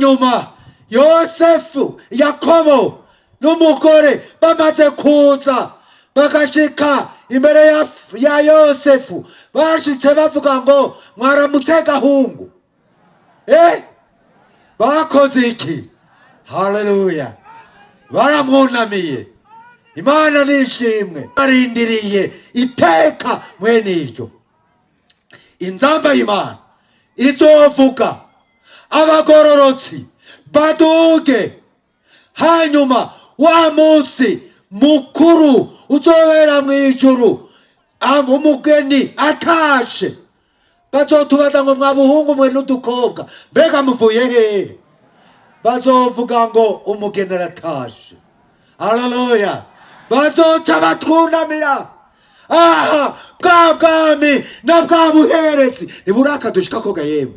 hanyuma Yosefu Yakobo n'umugore bamaze kuza bagashika imbere ya Yosefu, bashitse bavuga ngo mwaramutse gahungu. Bakoze iki? Haleluya! Baramwunamiye. Imana nishimwe. Barindiriye iteka mwene iryo. Inzamba y'Imana izovuga abagororotsi baduge, hanyuma wa munsi mukuru uzobera mw'ijuru, umugeni atashe, bazotubaza ngo mwabuhungu mwe n'udukobwa mbega muvuye hehe? Bazovuga ngo umugeni aratashe. Haleluya! Bazoca batwunamira. Aha, bwa bwami na bwa buherezi ntiburakadushika koga yewe.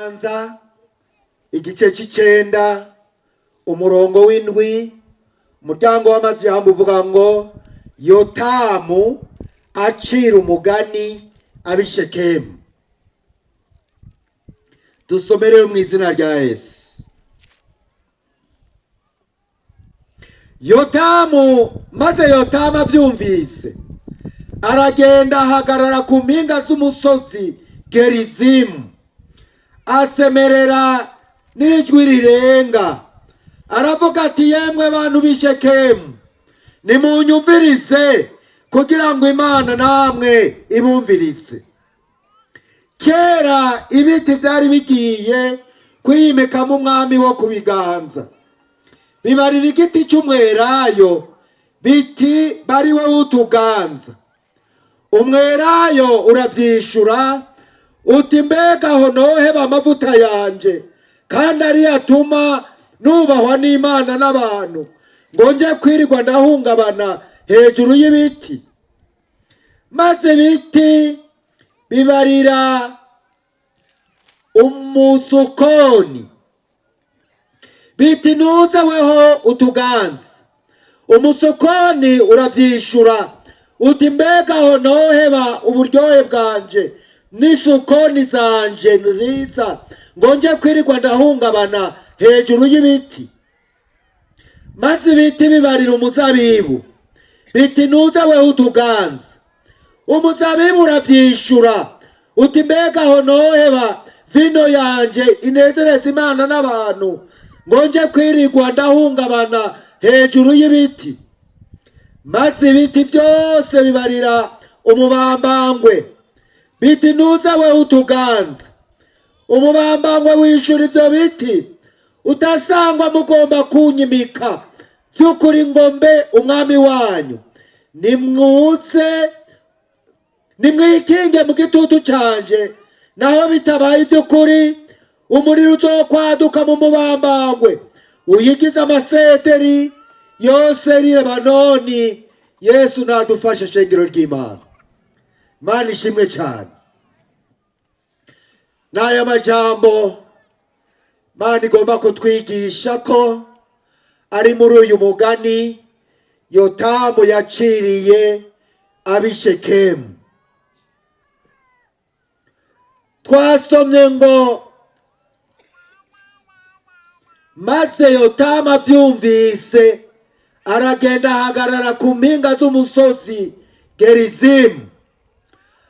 Anza igice c'icenda umurongo w'indwi, umuryango w'amajambo uvuga ngo Yotamu acira umugani ab'Ishekemu. Dusomerewe mu izina rya Yesu. Yotamu, maze Yotamu avyumvise aragenda ahagarara ku mpinga z'umusozi Gerizimu, asemerera n'ijwi rirenga aravuga ati, yemwe bantu b'Ishekemu, nimunyumvirize kugira ngo Imana namwe ibumvirize. Kera ibiti vyari bigiye kwimikamo umwami wo kubiganza, bibarira igiti c'umwelayo biti bariwe w'utuganza. Umwelayo uravyishura uti, mbega aho noheba amavuta yanje kandi ari atuma nubahwa n'Imana n'abantu, ngo nje kwirirwa ndahungabana hejuru y'ibiti? Maze ibiti bibarira umusukoni biti, nuze weho utuganza. Umusukoni uravyishura uti, mbega aho noheba uburyohe bwanje n'isukoni zanje nziza, ngo nje kwirirwa ndahungabana hejuru y'ibiti? Maze ibiti bibarira umuzabibu biti, nuze weho utuganza. Umuzabibu uravyishura uti, mbega aho noheba vino yanje inezereza Imana n'abantu, ngo nje kwirirwa ndahungabana hejuru y'ibiti? Maze ibiti byose bibarira umubambangwe biti, nuze weho utuganza. Umubambangwe wishura ivyo biti utasangwa mugomba kunyimika vy'ukuri ngo mbe umwami wanyu. Nimwikinge mu gitutu canje, naho bitabaye ivy'ukuri umuriro uzokwaduka mu mubambangwe uyigize amasederi yose y'i Lebanoni. Yesu nadufashe, shengero ry'Imana. Imana ishimwe cyane. N'aya majambo Imana igomba kutwigisha ko ari muri uyu mugani Yotamu yaciriye ab'Ishekemu. Twasomye ngo maze Yotamu avyumvise aragenda ahagarara ku mpinga z'umusozi Gerizimu.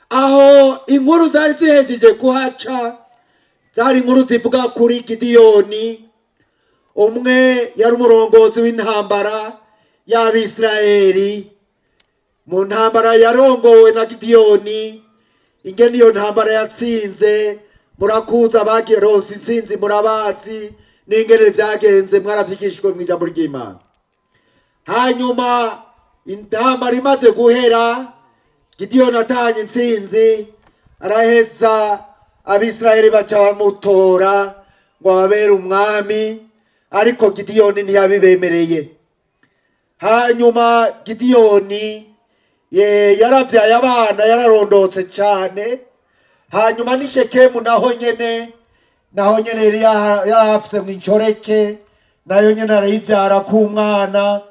Aho inkuru zari zihejeje kuhaca, zari inkuru zivuga kuri Gidiyoni, umwe yari umurongozi w'intambara y'Abisirayeli. Mu ntambara yarongowe na Gidiyoni, ingene iyo ntambara yatsinze murakuza, bagironse intsinzi murabazi, n'ingene vyagenze mwaravyigishijwe mw'ijambo ry'Imana. Hanyuma intambara imaze guhera, Gidiyoni atanye intsinzi, araheza Abisirayeli baca bamutora ngo ababere umwami, ariko Gidiyoni ntiyabibemereye. Hanyuma Gidiyoni yaravyaye abana, yararondotse cyane. Hanyuma n'Ishekemu naho nyene yari yahafise mw'incoreke, nayo nyene arayivyara k'umwana.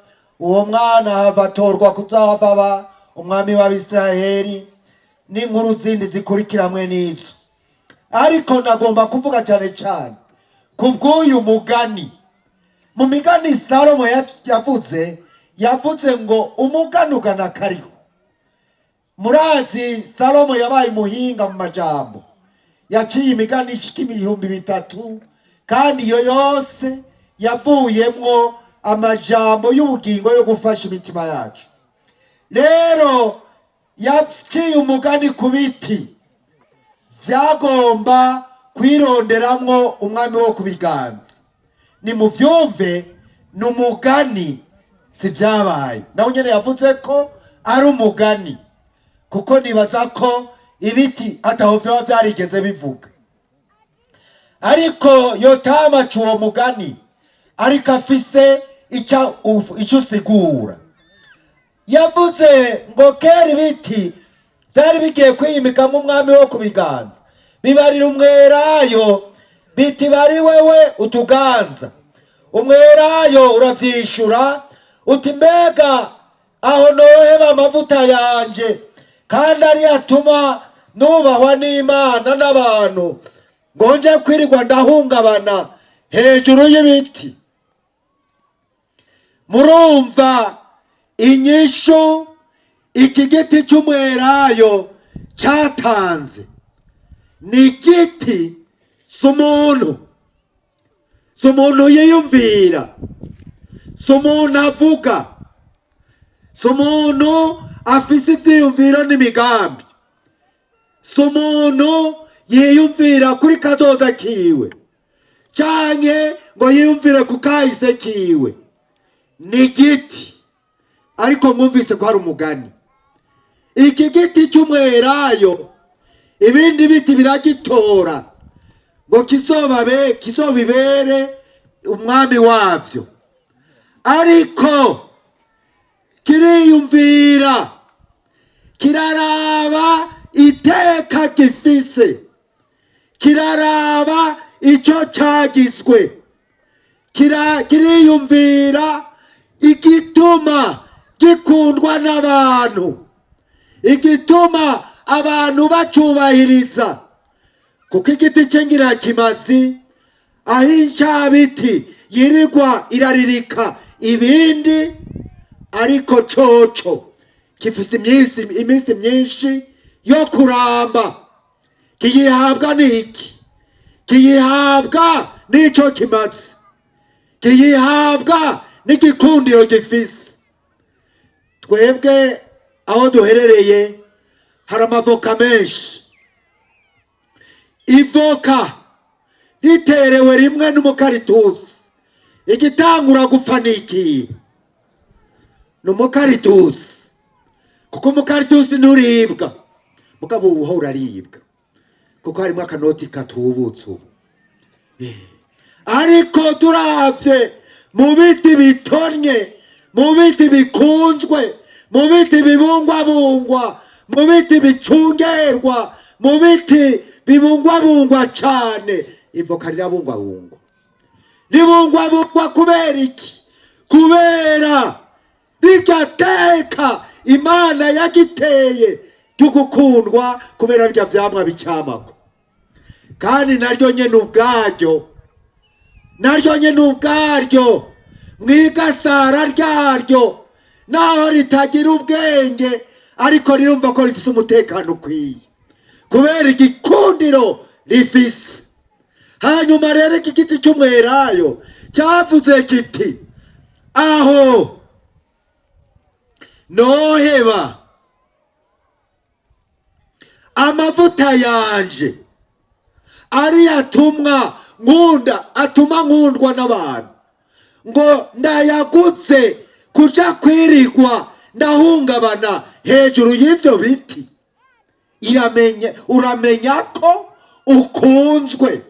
Uwo mwana hava atorwa kuzaba umwami w'Abisirayeli, n'inkuru zindi zikurikiramwe n'izo. Ariko nagomba kuvuga cyane cyane kubw'uyu mugani. Mu migani Salomo yavuze ngo umugani ugana kariho. Murazi Salomo yabaye umuhinga mu majambo, yaciye imigani ishika 3,000, kandi iyo yose yavuyemwo amajambo y'ubugingo yo gufasha imitima yacu. Rero yaciye umugani ku biti vyagomba kwironderamwo umwami wo kubiganza. Ni muvyumve, ni umugani, si vyabaye. Naho nyene yavuze ko ari umugani, kuko nibaza ko ibiti ataho vyoba vyarigeze bivuga. Ariko Yotamu uwo mugani, ariko afise ico usigura. Yavuze ngo kera ibiti vyari bigiye kwimikamo umwami wo kubiganza, bibarira umwelayo biti bari wewe utuganza. Umwelayo uravyishura uti mbega aho noheba amavuta yanje, kandi ari atuma nubahwa n'Imana n'abantu, ngo nje kwirirwa ndahungabana hejuru y'ibiti. Murumva inyishu iki giti cy'umwelayo cyatanze. Ni igiti s'umuntu yiyumvira, s'umuntu avuga, s'umuntu afise ivyiyumviro n'imigambi, s'umuntu yiyumvira kuri kazoza kiwe canke ngo yiyumvire ku kahise kiwe. Ni igiti, ariko mwumvise ko hari umugani. Iki giti cy'umwelayo ibindi biti biragitora ngo kizobibere umwami wavyo, ariko kiriyumvira, kiraraba iteka gifise, kiraraba ico cagizwe, kiriyumvira igituma gikundwa n'abantu, igituma abantu bacubahiriza. Kuko igiti c'ingirakimazi aho incabiti yirirwa iraririka ibindi, ariko coco gifise iminsi myinshi yo kuramba. Kiyihabwa n'iki? Kiyihabwa n'ico kimazi, kiyihabwa n'igikundiro gifise. Twebwe aho duherereye hari amavoka menshi. Ivoka riterewe rimwe n'umukaritusi, igitangura gupfa niki? N'umukaritusi, kuko umukaritusi nturibwa, mugabo ubuho uraribwa, kuko harimo akanoti katubutse ubu. Ariko turavye mu biti bitonye, mu biti bikunzwe, mu biti bibungwabungwa, mu biti bicungerwa, mu biti bibungwabungwa cane, ivoka rirabungwabungwa. Ribungwabungwa kubera iki? Kubera bigateka Imana yagiteye ry'ugukundwa, kubera birya vyamwa bicamako. Kandi naryo nyene ubwaryo mwigasara ryaryo, naho ritagira ubwenge, ariko rirumva ko rifise umutekano ukwiye, kubera igikundiro rifise. Hanyuma rero iki giti cy'umwelayo cyavuze kiti, aho noheba amavuta yanje ari atuma nkundwa n'abantu, ngo ndayagutse kuja kwirigwa ndahungabana hejuru y'ivyo biti. Uramenya ko ukunzwe,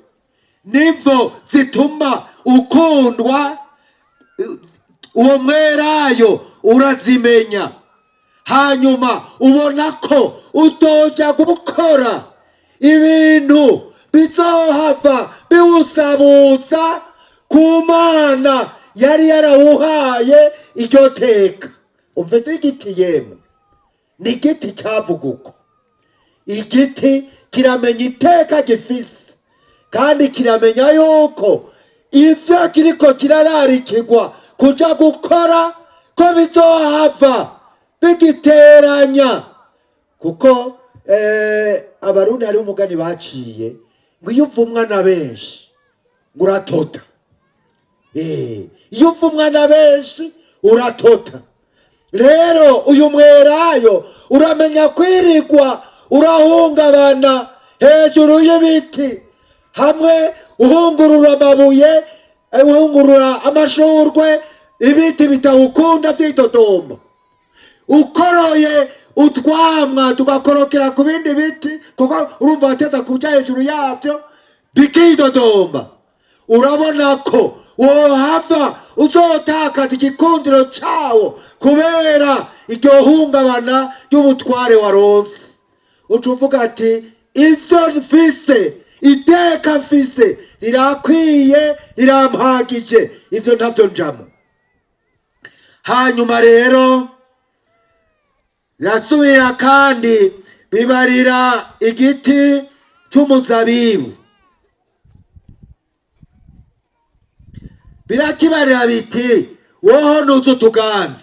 nivo zituma ukundwa. Uwo mwelayo urazimenya, hanyuma ubona ko utoja gukora ibintu bizohava biwusabuza ku Mana yari yarawuhaye iryo teka. Umvise igiti yemwe, ni igiti cyavuga uko. Igiti kiramenya iteka gifise, kandi kiramenya yuko ivyo kiriko kirararikirwa kuja gukora ko bizohava bigiteranya. Kuko abarundi hari umugani baciye ngo iyo uvumwa na benshi uratota. Iyo uvumwa na benshi uratota. Rero uyu mwerayo uramenya kwirigwa urahungabana hejuru y'ibiti, hamwe uhungurura amabuye, uhungurura amashurwe, ibiti bitawukunda vy'itodomba. Ukoroye utwamwa tugakorokera ku bindi biti, kuko urumva wateza kuja hejuru yavyo bikidodomba. Urabona ko wohava uzotakaza igikundiro cawo kubera iryo hungabana ry'ubutware waronse. Ucuvuga ati ivyo mfise, iteka mfise rirakwiye, rirampagije, ivyo ntavyo njamo. Hanyuma rero rasubira kandi bibarira igiti c'umuzabibu. Birakibarira biti woho nuzu tuganza.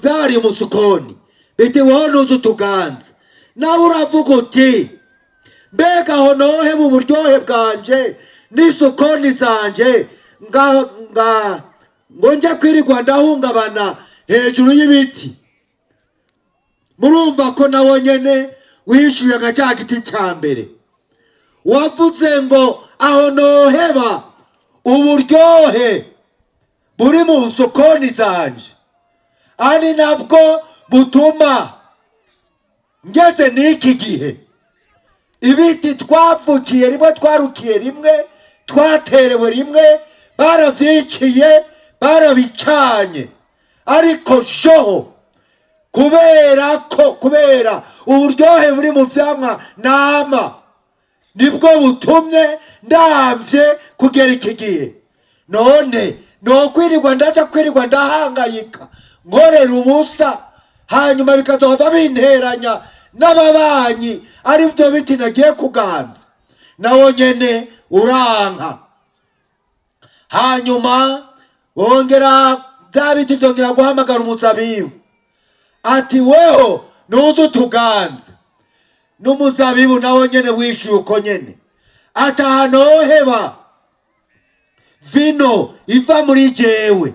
Vyari umusukoni biti woho nuzu tuganza. Nawe uravuga uti mbega ho nohe mu buryohe bwanje n'isukoni zanje ngo nje kwirigwa ndahungabana hejuru y'ibiti. Murumva ko nawo nyene wishyuye nka cya giti cya mbere. Wavuze ngo aho noheba uburyohe buri mu sukoni zanje, ari nabwo butuma ngeze n'iki gihe ibiti twavukiye rimwe, twarukiye rimwe, twaterewe rimwe, baravyiciye, barabicanye, ariko joho kubera uburyohe buri mu vyamwa nama nibwo butumye ndamvye kugera iki gihe. None nokwirirwa ndaja kwirirwa ndahangayika nkorera ubusa, hanyuma bikazohava binteranya n'ababanyi ari byo biti nagiye kuganza. Nawo nyene uranka. Hanyuma wongera bya biti vyongera guhamagara umuzabibu ati weho nuzu tuganze. N'umuzabibu nawo nyene wishyuye uko nyene atahanoheba vino iva muri jewe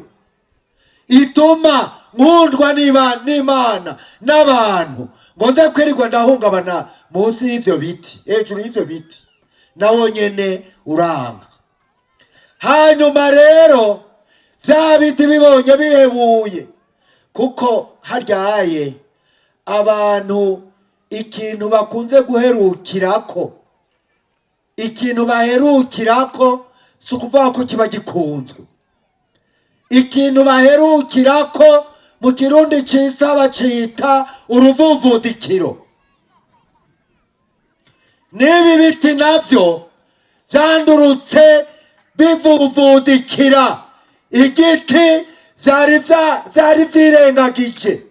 ituma nkundwa n'Imana n'abantu, ngo nze kwirirwa ndahungabana munsi y'ivyo biti, hejuru y'ivyo biti. Nawo nyene uranga. Hanyuma rero vya biti bibonye bihebuye, kuko haryaye abantu ikintu bakunze guherukirako, ikintu baherukirako si ukuvuga ko kiba gikunzwe. Ikintu baherukirako mu kirundi cisa bacita uruvuvudikiro. N'ibi biti navyo vyandurutse bivuvudikira igiti vyari vyirengagije.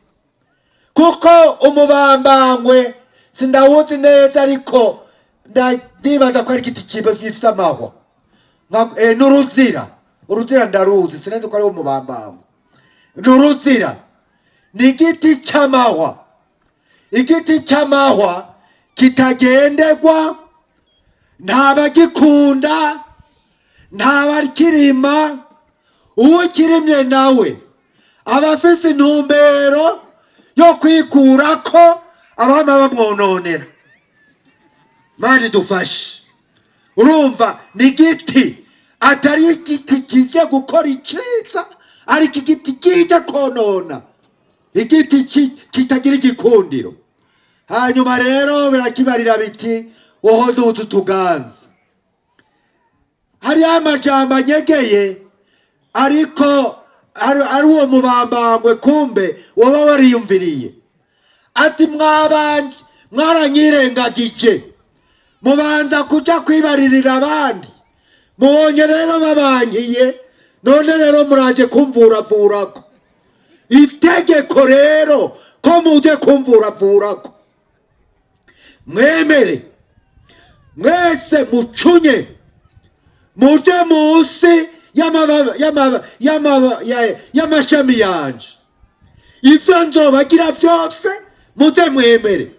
Kuko umubambangwe sindawuzi neza, ariko ndibaza ko ari igiti cibe gifise amahwa. N'uruzira, uruzira ndaruzi, sinzi ko ari umubambangwe. N'uruzira ni igiti c'amahwa. Igiti c'amahwa kitagendegwa, ntabagikunda, ntabakirima. Uwo kirimye nawe abafise intumbero yo kwikurako abama bamwononera. Mani dufashe. Urumva ni igiti atari igiti kije gukora iciza, ariko igiti kije konona, igiti kitagira igikundiro. Hanyuma rero birakibarira biti woho nuzu tuganza. Hari amajambo anyegeye, ariko ari uwo mubambangwe kumbe woba wariyumviriye ati mwabanje mwaranyirengagije, mubanza kuja kwibaririra abandi mubonye rero babankiye, none rero muraje kumvuravurako. Itegeko rero ko muje kumvuravurako, mwemere mwese mucunye, muje munsi y'amashami yanje. Ivyo nzobagira vyose muze mwemere.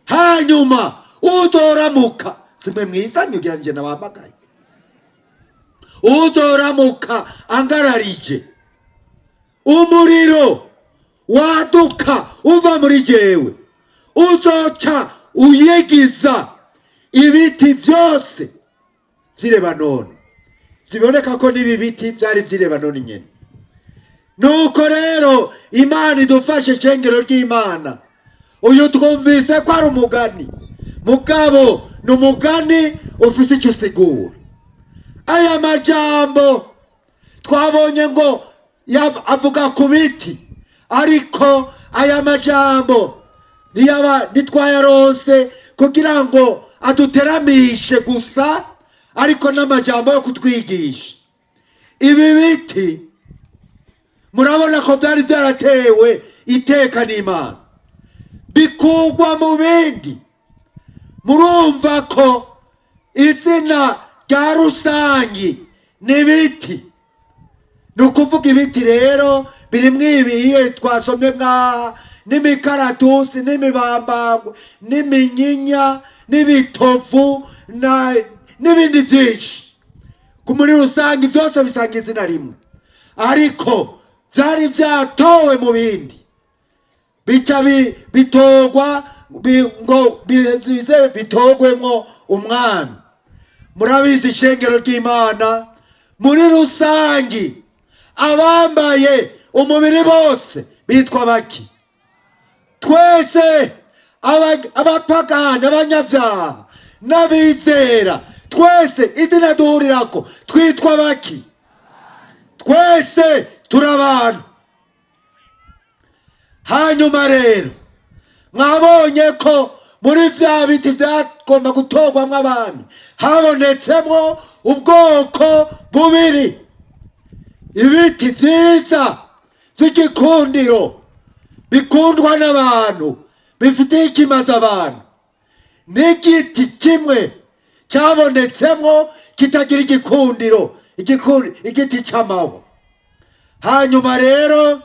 Hanyuma uzoramuka, simwe mwizanye ugira nje nabamagaye, uzoramuka angararije, umuriro waduka uva muri jewe, uzoca uyegiza ibiti vyose vy'i Lebanoni. Ziboneka ko n'ibi biti vyari vy'i Lebanoni nyene. Nuko rero Imana idufashe, shengero ry'Imana. Uyu twumvise ko ari umugani, mugabo n'umugani ufise icyo usigura. Aya majambo twabonye ngo avuga ku biti, ariko aya majambo ntitwayaronse kugira ngo aduteramishe gusa, ariko n'amajambo yo kutwigisha. Ibi biti murabona ko byari byaratewe iteka n'Imana, bikugwa mu bindi. Murumva ko izina rya rusangi n'ibiti. Nukuvuga ibiti rero birimwo ibiye twasomye nka n'imikaratusi, n'imibambangwe, n'iminyinya, n'ibitovu n'ibindi byinshi. Muri rusangi byose bisanga izina rimwe, ariko byari byatowe mu bindi, bica bitorwa ngo bize bitogwemo umwami. Murabizi ishengero ry'Imana, muri rusangi abambaye umubiri bose bitwa baki? Twese abapagani, abanyabyaha n'abizera, twese izina duhurirako twitwa baki? Twese turi abantu. Hanyuma rero mwabonye ko muri vya biti vyagomba gutorwamwo abami habonetsemwo ubwoko bubiri. Ibiti vyiza vy'igikundiro bikundwa n'abantu, bifitiye ikimaze abantu, n'igiti kimwe cyabonetsemwo kitagira igikundiro, igiti c'amahwa. Hanyuma rero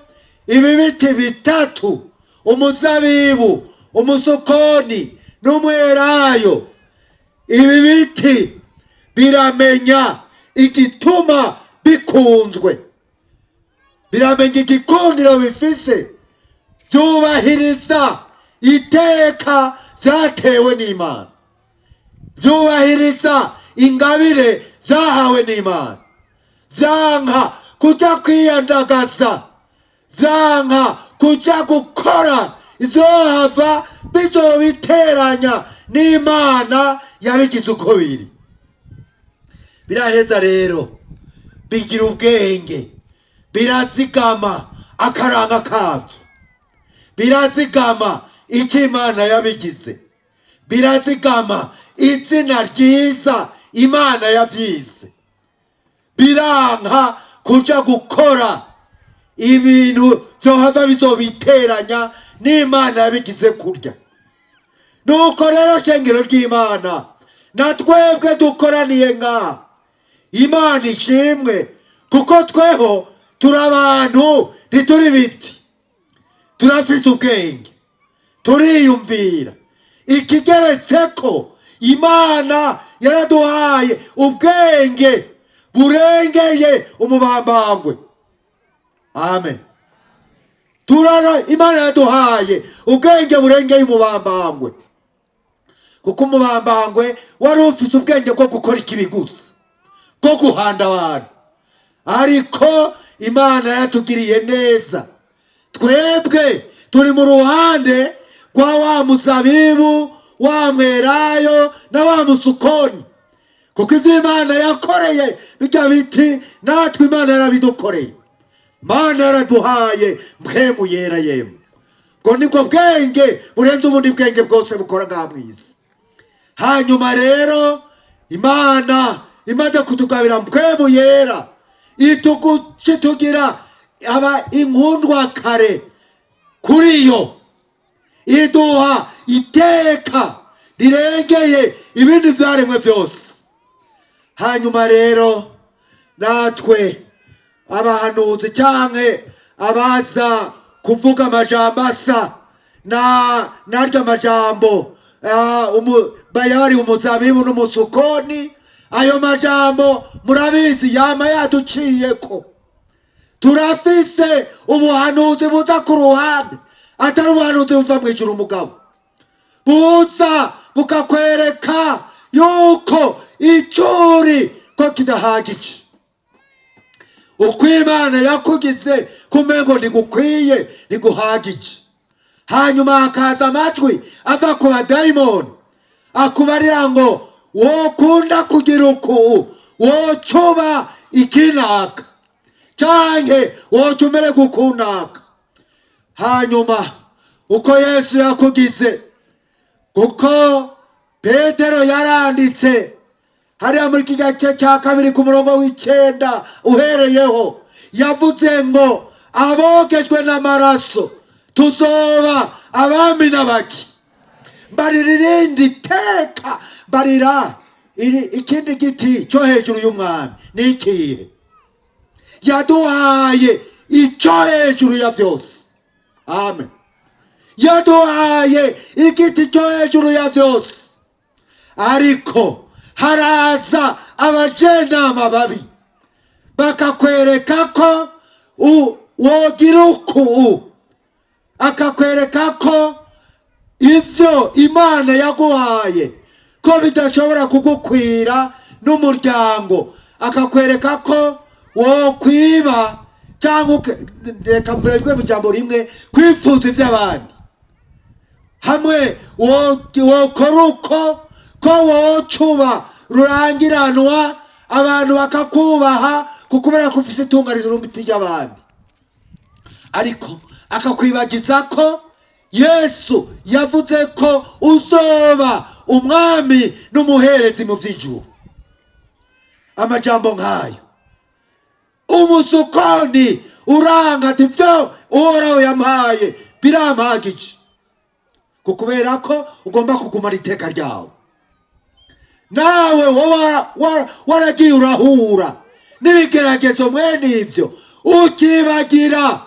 ibi biti bitatu, umuzabibu, umusukoni n'umwelayo, ibi biti biramenya igituma bikunzwe, biramenya igikundiro bifise, byubahiriza iteka vyatewe n'Imana, byubahiriza ingabire vyahawe n'Imana, vyanka kuja kwiyandagaza, vyanka kuja gukora izohava bizobiteranya n'Imana yabigize uko biri. Biraheza rero bigira ubwenge, birazigama akaranga kavyo, birazigama icyo Imana yabigize, birazigama izina ryiza Imana yavyize, biranka kuja gukora ibintu vyohava bizobiteranya n'Imana yabigize kurya. Nuko rero shengero ry'Imana, na twebwe dukoraniye ngaha, Imana ishimwe, kuko tweho turi abantu, ntituri biti, turafise ubwenge, turiyumvira. Ikigeretseko Imana yaraduhaye ubwenge burengeye umubambangwe. Amen. Imana yaraduhaye ubwenge burengeye umubambangwe, kuko umubambangwe wari ufise ubwenge bwo gukora ikibi gusa, bwo guhanda abantu. Ariko Imana yatugiriye neza, twebwe turi mu ruhande rwa wa muzabibu, wa mwelayo na wa musukoni, kuko ivyo Imana yakoreye bijya biti natwe Imana yarabidukoreye. Imana yaraduhaye mpwemu yera yemwe, ngo nibwo bwenge burenze ubundi bwenge bwose bukora ngaha mw'isi. Hanyuma rero Imana imaze kutugabira mpwemu yera itugira aba inkundwa kare kuri yo, iduha iteka rirengeye ibindi vyaremwe vyose. Hanyuma rero natwe abahanuzi canke abaza kuvuga amajambo asa naryo amajambo bayari umuzabibu n'umusukoni, ayo majambo murabizi yama yaduciyeko. Turafise ubuhanuzi buza ku ruhande, atari ubuhanuzi buva mw'ijuru umugabo, buza bukakwereka yuko icuri ko kidahagije, uko Imana yakugize kumengo ntigukwiye ntiguhagije. Hanyuma hakaza amajwi ava ku badayimoni akubarira ngo wokunda kugira uku, wocuba ikinaka canke wocumere gukunaka. Hanyuma uko Yesu yakugize, kuko Petero yaranditse hariya muri kigace cya 2 ku murongo w'9 uhereyeho, yavuze ngo abogejwe n'amaraso tuzoba abami n'abaki. Barira irindi teka, barira ikindi giti cyo hejuru y'umwami ni ikihe? Yaduhaye icyo hejuru ya byose. Amen. Yaduhaye igiti cyo hejuru ya byose, ariko haraza abajenama babi bakakwereka ko wogira uku, akakwereka ko ivyo Imana yaguhaye ko bidashobora kugukwira n'umuryango, akakwereka ko wokwiba cyangwa reka mvuge mu jambo rimwe kwifuza ivy'abandi, hamwe wokora uko ko wocuba rurangiranwa abantu bakakubaha kukubera ko ufise itunganizo n'umiti ry'abandi, ariko akakwibagiza ko Yesu yavuze ko uzoba umwami n'umuherezi mu vy'ijuru. Amajambo nk'ayo umusukoni uranga ati vyo Uhoraho yampaye birampagije, kukubera ko ugomba kugumana iteka ryawe. Nawe waragiye urahura n'ibigeragezo mwene ivyo, ukibagira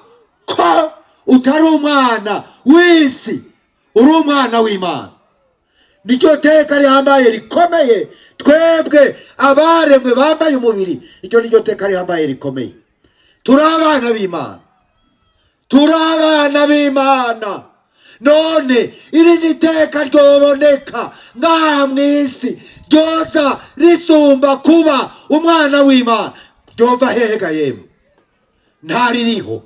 ko utari umwana w'isi, uri umwana w'Imana. Nicyo teka rihambaye rikomeye twebwe abaremwe bambaye umubiri, icyo nicyo teka rihambaye rikomeye. Turi abana b'Imana, turi abana b'Imana. None iri ni teka ryoboneka ngaha mw'isi ryoza risumba kuba umwana w'Imana, ryova hehega yemwe? Ntaririho.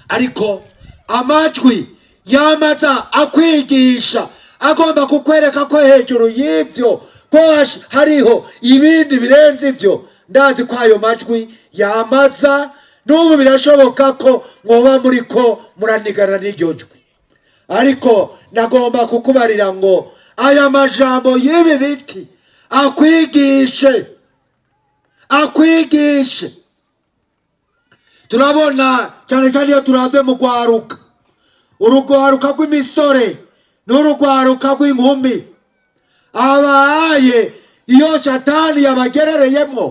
Ariko amajwi yamaza akwigisha agomba kukwereka ko hejuru y'ivyo ko hariho ibindi birenze ivyo. Ndazi ko ayo majwi yamaza n'ubu birashoboka ko mwoba muri ko muranigana n'iryo jwi, ariko nagomba kukubarira ngo aya majambo y'ibi biti akwigishe. Turabona cyane cyane iyo turaze mu rwaruka, urugwaruka rw'imisore n'urugwaruka rw'inkumi, abaye iyo Satani yabagerereyemo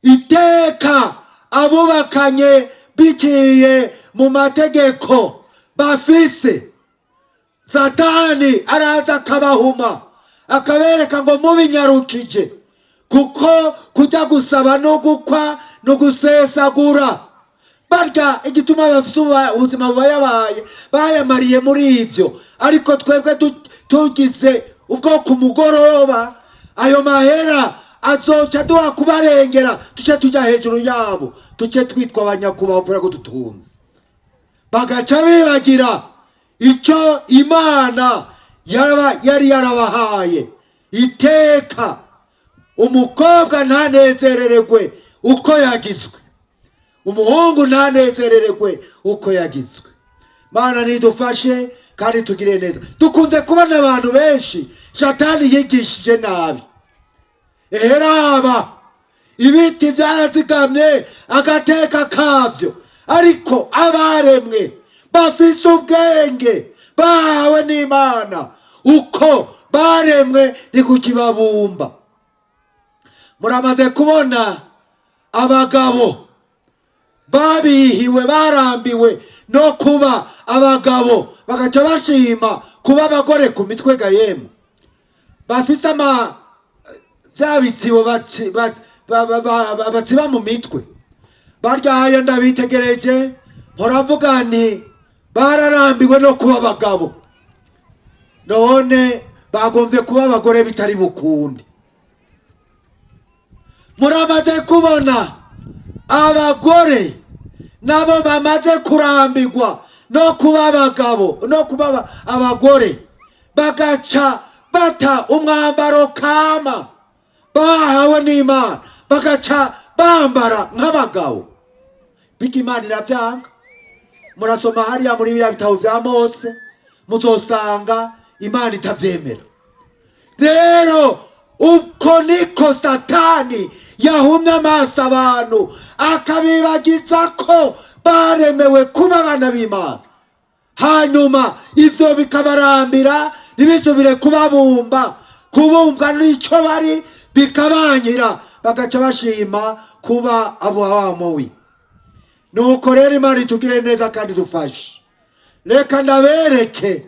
iteka abubakanye biciye mu mategeko bafise, Satani araza akabahuma akabereka ngo mubinyarukije, kuko kujya gusaba no gukwa no gusesagura barya igituma bafise ubuzima bubayabaye bayamariye muri ivyo. Ariko twebwe tugize ubwo ku mugoroba ayo mahera azoca duha kubarengera, tuce tuja hejuru yabo, tuce twitwa abanyakubaho kubera ko dutunze, bagaca bibagira icyo Imana yari yarabahaye iteka. Umukobwa ntanezerererwe uko yagizwe, umuhungu ntanezerererwe uko yagizwe. Mana nidufashe kandi tugire neza. Dukunze kubona abantu benshi Satani yigishije nabi, eheraba ibiti byarazigamye agateka kavyo, ariko abaremwe bafise ubwenge bahawe n'Imana uko baremwe ni kukibabumba. Muramaze kubona abagabo babihiwe barambiwe no kuba abagabo bagaca bashima kuba abagore ku mitwe ga yemwe bafise vyabitsibo batsiba mu mitwe. Baryaye ndabitegereje horavuga nti bararambiwe no kuba abagabo, none bagomvye kuba abagore bitari bukunde. Muramaze kubona abagore nabo bamaze kurambirwa no kuba abagabo no kuba abagore, bagaca bata umwambaro kama bahawe n'Imana bagaca bambara nk'abagabo. Biki Imana iravyanga. Murasoma hariya muri biriya bitabo vya Mose muzosanga Imana itavyemera. Rero uko niko Satani yahumye amaso abantu akabibagiza ko baremewe kuba abana b'Imana, hanyuma ivyo bikabarambira ntibisubire kubabumba. Kubumbwa n'ico bari bikabanyira bagaca bashima kuba abawamowi. Nuko rero Imana itugire neza kandi dufashe. Reka ndabereke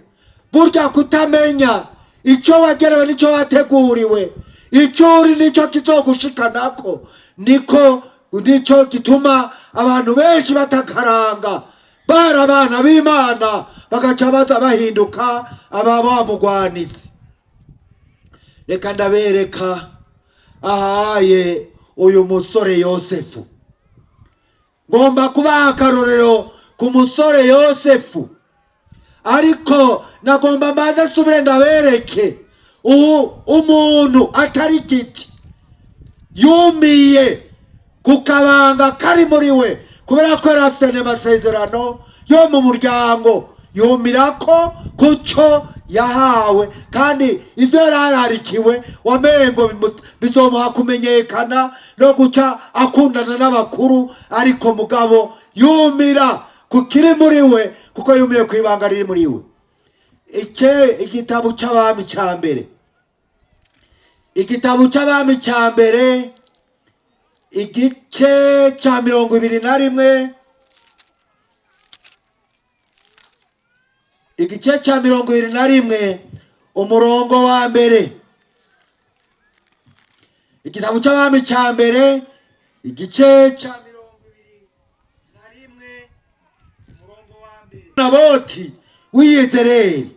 burya kutamenya ico wagerewe nico wateguriwe, ico uri nico kizogushikanako, nico gituma abantu benshi batakaranga bara abana b'Imana bagaca baza bahinduka ababamugwanizi. Reka ndabereka ahaye uyu musore Yosefu. Ngomba kubaha akarorero ku musore Yosefu, ariko nagomba mbanze nsubire ndabereke umuntu atari giti yumiye ku kabanga kari muri we kubera ko yari afite amasezerano yo mu muryango, yumirako kuco yahawe kandi ivyo yararikiwe wamengo bizomuha kumenyekana no guca akundana n'abakuru, ariko mugabo yumira kukiri muri we kuko yumiye kwibanga riri muri we. Igitabo c'Abami ca mbere, igitabo c'Abami ca mbere igice ca 21, igice ca 21 umurongo wa mbere. Igitabo c'Abami ca mbere igice ca 21 umurongo wa mbere. Naboti w'Iyezereli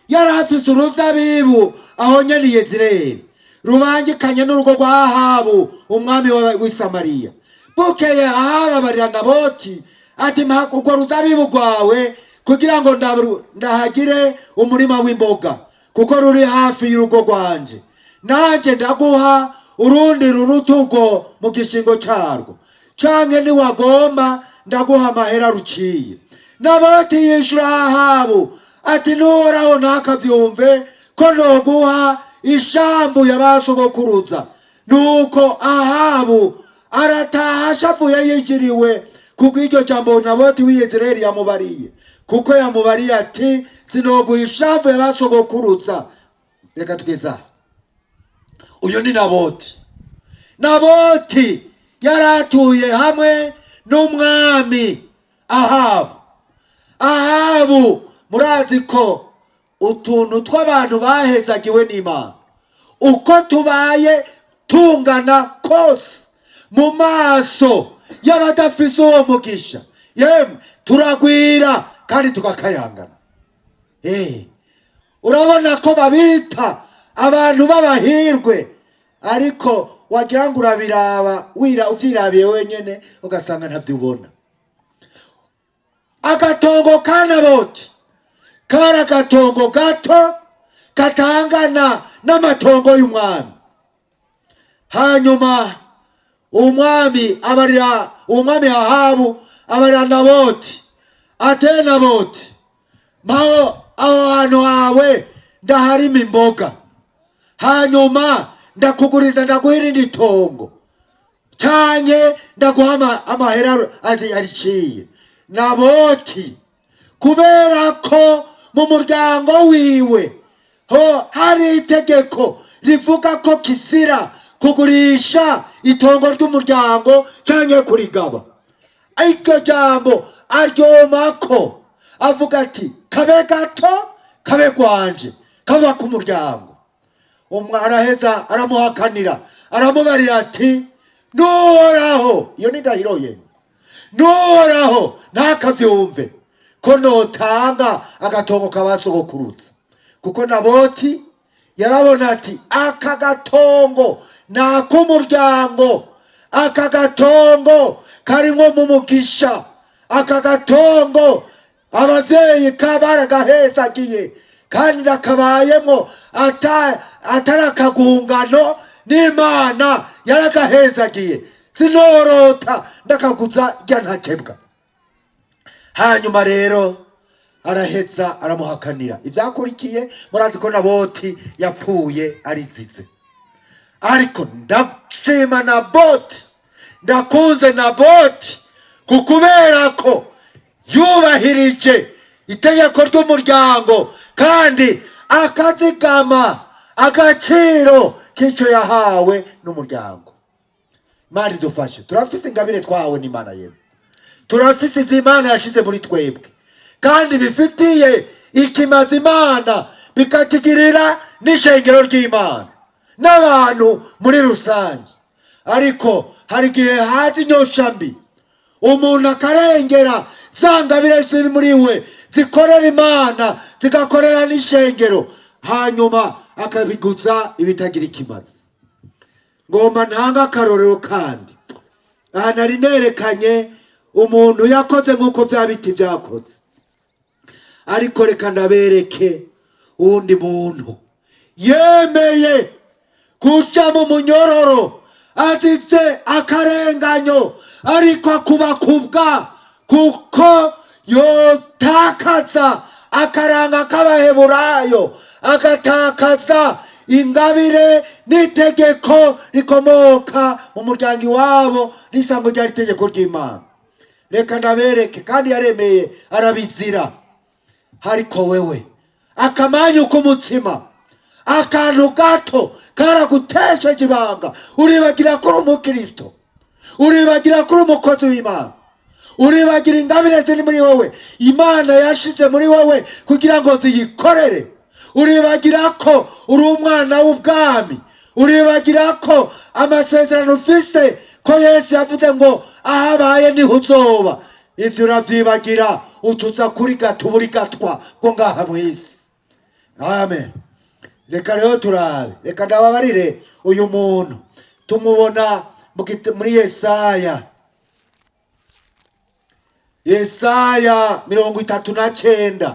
yari afise uruzabibu aho nyene Yezereli rubangikanye n'urugo rwa Ahabu umwami w'i Samariya. Bukeye Ahabu abarira Naboti ati mpa urwo ruzabibu rwawe kugira ngo ndahagire umurima w'imboga kuko ruri hafi y'urugo rwanje, nanje ndaguha urundi rurutugo mu gishingo carwo, canke niwagomba ndaguha amahera ruciye. Naboti yishura Ahabu ati nuhoraho ntakavyumve ko noguha ishambu yabasogokuruza. Nuko Ahabu arataha ashavuye yijiriwe kubw'iryo jambo Naboti w'Iyezereli yamubariye, kuko yamubariye ati sinoguha ishambu yabasogokuruza. Reka tugeza uyu ni Naboti. Naboti yaratuye hamwe n'umwami Ahabu. Ahabu murazi ko utuntu tw'abantu bahezagiwe n'Imana uko tubaye tungana kose mu maso y'abadafise uwo mugisha, yemwe turagwira kandi tukakayangana. Urabona ko babita abantu b'abahirwe, ariko wagira ngo urabiraba uvyirabiye wenyene ugasanga ntavyo ubona. Agatongo ka Naboti kari agatongo gato katangana n'amatongo y'umwami. Hanyuma umwami Ahabu abarira Naboti ate Naboti, mpaho aho hantu hawe ndaharima imboga, hanyuma ndakuguriza ndaguha irindi tongo canke ndaguha amahera ariciye. Naboti kubera ko mu muryango wiwe ho hari itegeko rivuga ko kisira kugurisha itongo ry'umuryango canke kurigaba, iryo jambo aryomako avuga ati kabe gato kabe gwanje kaba ku muryango. Araheza aramuhakanira aramubarira ati nuhoraho, iyo ni ndahiro ye, nuhoraho ntakavyumve ko notanga agatongo kabasogokurutsa, kuko Naboti yarabona ati aka gatongo nak'umuryango, aka gatongo karimwo mu mugisha, aka gatongo abavyeyi kabaragahezagiye kandi nakabayemwo atari akagungano, n'Imana yaragahezagiye, sinorota ndakaguza rya ntakebwa. Hanyuma rero araheza aramuhakanira. Ivyakurikiye murazi ko Naboti yapfuye arizize, ariko ndashima Naboti, ndakunze Naboti kukubera ko yubahirije itegeko ry'umuryango kandi akazigama agaciro k'icyo yahawe n'umuryango. Imana idufashe, turafise ingabire twahawe n'Imana yewe, turafise ivy'Imana yashize muri twebwe kandi bifitiye ikimazi Imana, bikakigirira n'ishengero ry'Imana n'abantu muri rusange. Ariko hari igihe haza inyosha mbi, umuntu akarengera za ngabire ziri muri we zikorera Imana zigakorera n'ishengero, hanyuma akabiguza ibitagira ikimazi. Ngomba ntanga akarorero kandi aha nari nerekanye umuntu yakoze nk'uko vya biti vyakoze, ariko reka ndabereke uwundi muntu yemeye kuja mu munyororo azize akarenganyo, ariko akubakubwa kuko yotakaza akaranga k'Abaheburayo, agatakaza ingabire n'itegeko rikomoka mu muryango iwabo n'isango ryari itegeko ry'Imana. Reka ndabereke, kandi yaremeye arabizira. Ariko wewe akamanyu k'umutima, akantu gato karagutesheje ibanga, uribagira ko uri umukristo, uribagira ko uri umukozi w'Imana, uribagira ingabire ziri muri wowe Imana yashize muri wowe kugira ngo ziyikorere, uribagira ko uri umwana w'ubwami, uribagira ko amasezerano ufise ko Yesu yavuze ngo ahabaye niho uzoba. Ivyo uravyibagira utuza kuri gato buri gatwa ngo ngaha mw'isi. Amen. Reka rero turabe, reka ndababarire uyu muntu tumubona muri Yesaya 39.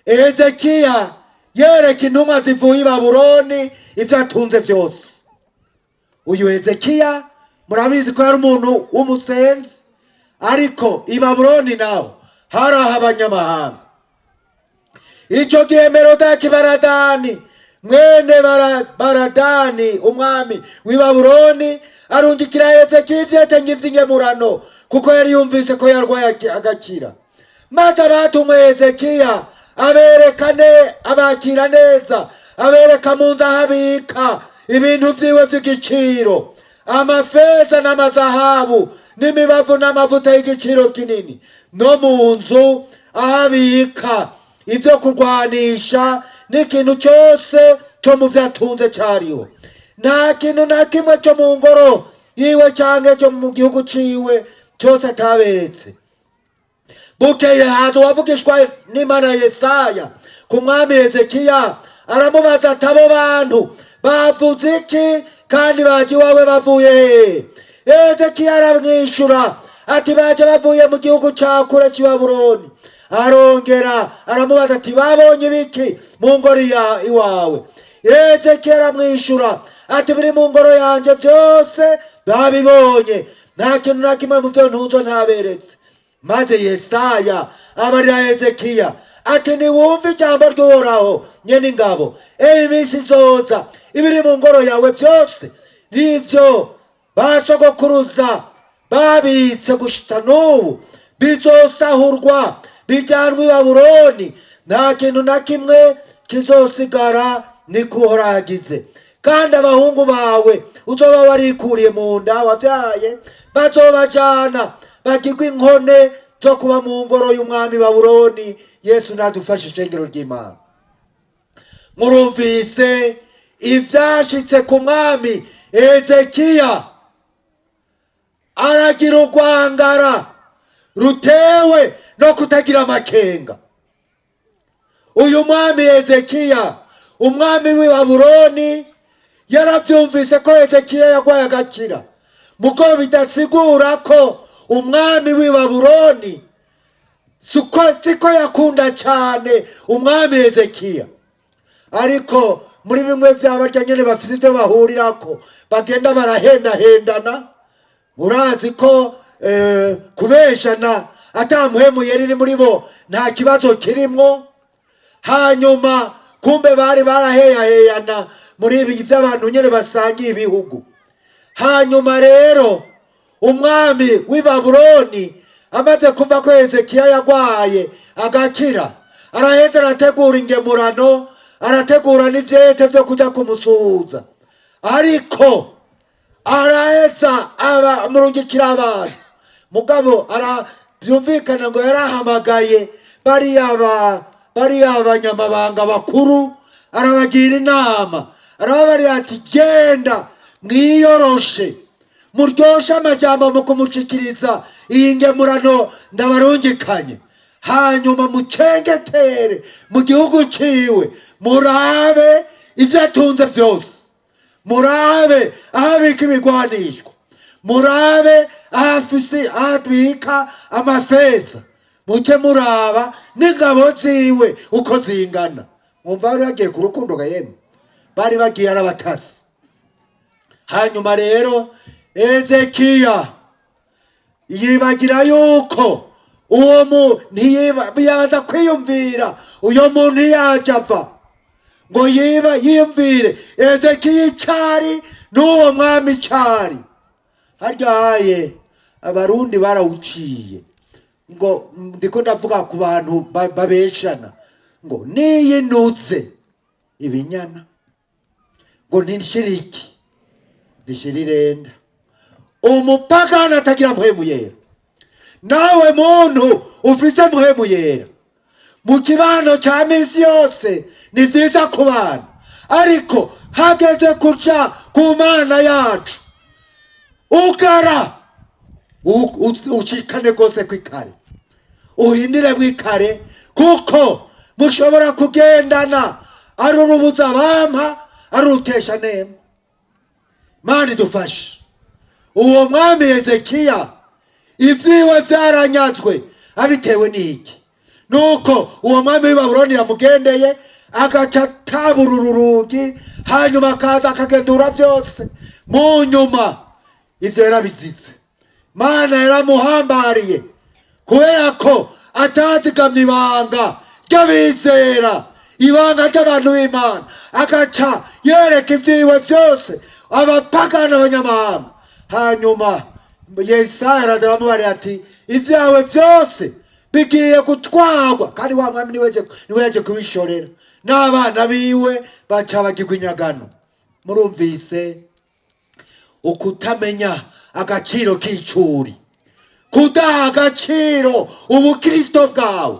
Ezekiya yereka intumwa zivuye i Babuloni ivyo atunze vyose. Uyu Ezekiya murabizi ko yari umuntu w'umusenzi, ariko i Babuloni naho hari abanyamahanga. Ico gihe Merodaki Baladani mwene Baladani umwami w'i Babuloni arungikira Ezekiya ivyetenga ivy'ingemurano, kuko yari yumvise ko yarwaye agakira. Maze abatumwe Ezekiya abakira neza, abereka mu nzu ahabika ibintu vyiwe vy'igiciro, amafeza n'amazahabu n'imibavu n'amavuta y'igiciro kinini, no mu nzu ahabika ivyo kurwanisha n'ikintu cyose cyo mu vyatunze cariho. Nta kintu na kimwe cyo mu ngoro yiwe canke cyo mu gihugu ciwe cyose ataberetse. Bukeye haza uwavugishwa n'Imana Yesaya ku mwami Ezekiya, aramubaza ati abo bantu bavuze iki kandi baje iwawe bavuye he? Ezekiya aramwishura ati baje bavuye mu gihugu ca kure c'i Babuloni. Arongera aramubaza ati babonye ibiki mu ngoro iwawe? Ezekiya aramwishura ati biri mu ngoro yanje byose babibonye, nta kintu na kimwe mu vyo ntuzo ntaberetse. Maze Yesaya abarira Ezekiya ati niwumve ijambo ry'uhoraho nyene ingabo iminsi izoza ibiri mu ngoro yawe byose n'ivyo basogokuruza babitse gushita n'ubu bizosahurwa bijyanwe i Babuloni, nta kintu na kimwe kizosigara niko Uhoraho agize. Kandi abahungu bawe uzoba warikuriye mu nda wavyaye bazobajana bagirwa inkone zo kuba mu ngoro y'umwami Babuloni. Yesu nadufashe ishengero ry'Imana. Murumvise ivyashitse ku mwami Ezekiya, aragira urwangara rutewe no kutagira amakenga. Uyu mwami Ezekiya, umwami w'i Babuloni, yaravyumvise ko Ezekiya yagwaye agakira, muko bidasigura ko umwami w'i Babuloni siko yakunda cyane umwami Ezekiya. Ariko muri bimwe by'abarya nyene bafite ivyo bahurirako bagenda barahendahendana, urazi ko kubeshana atamuhemuye riri muri bo nta kibazo kirimwo. Hanyuma kumbe bari baraheyaheyana muri ibi by'abantu nyene basangiye ibihugu. Hanyuma rero umwami w'i Babuloni amaze kumva ko Ezekiya yagwaye agakira, araheza arategura ingemurano, arategura n'ivyete vyo kuja kumusuhuza. Ariko araheza amurungikira abantu. Mugabo byumvikana ngo yarahamagaye bariya abanyamabanga bakuru, arabagira inama, arababarira ati genda mwiyoroshe, muryoshe amajambo mu kumushikiriza iyi ngemurano ndabarungikanye, hanyuma mucengetere mu gihugu ciwe, murabe ivyo atunze vyose, murabe ahabika ibigwanishwa, murabe ahabika amafeza, muce muraba n'ingabo ziwe uko zingana. Mwumva bari bagiye ku rukundo ga yemwe, bari bagiye arabatasi. Hanyuma rero Ezekiya yibagira yuko uwo muntu ntiyaza kwiyumvira uyo muntu yajava ngo yiyumvire Ezekiya icari n'uwo mwami icari. Haryaye abarundi barawuciye ngo ndiko ndavuga ku bantu babeshana ngo niyinutse ibinyana ngo ntishiriki nishirirenda. Umupagani atagira muhemu yera, nawe muntu ufise muhemu yera mu kibano ca misi yose ni vyiza ku bana, ariko hageze kuca ku Mana yacu ugara ucikane gose kw'ikare, uhindire mw'ikare, kuko mushobora kugendana ari urubuza bampa ari urutesha nema. Mana idufashe. Uwo mwami Ezekiya ivyiwe vyaranyazwe abitewe n'iki? Nuko uwo mwami w'i Babuloni yamugendeye agaca atabura urugi, hanyuma akaza akagendura vyose. Mu nyuma ivyo yarabizize. Mana yaramuhambariye kubera ko atazigamye ibanga ry'abizera, ibanga ry'abantu b'Imana, agaca yereka ivyiwe vyose abapagani abanyamahanga. Hanyuma Yesaya aramubariye ati ivyawe vyose bigiye gutwarwa, kandi wa mwami niwe yaje kubishorera, n'abana biwe baca bagirwa inyagano. Murumvise ukutamenya agaciro k'icuri, kudaha agaciro ubukristo bwawe,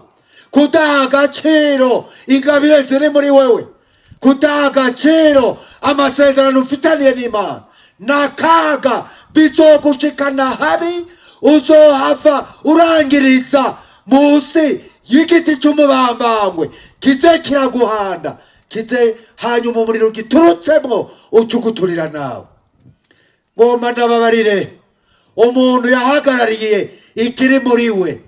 kudaha agaciro ingabire ziri muri wewe, kudaha agaciro amasezerano ufitaniye n'Imana, n'akaga bizogushikana habi, uzohava urangiriza musi y'igiti cy'umubambangwe kize kiraguhanda, kize hanyuma umuriro giturutsemo ucuguturira nawe. Ngomba ndababarire umuntu yahagarariye ikiri muri we,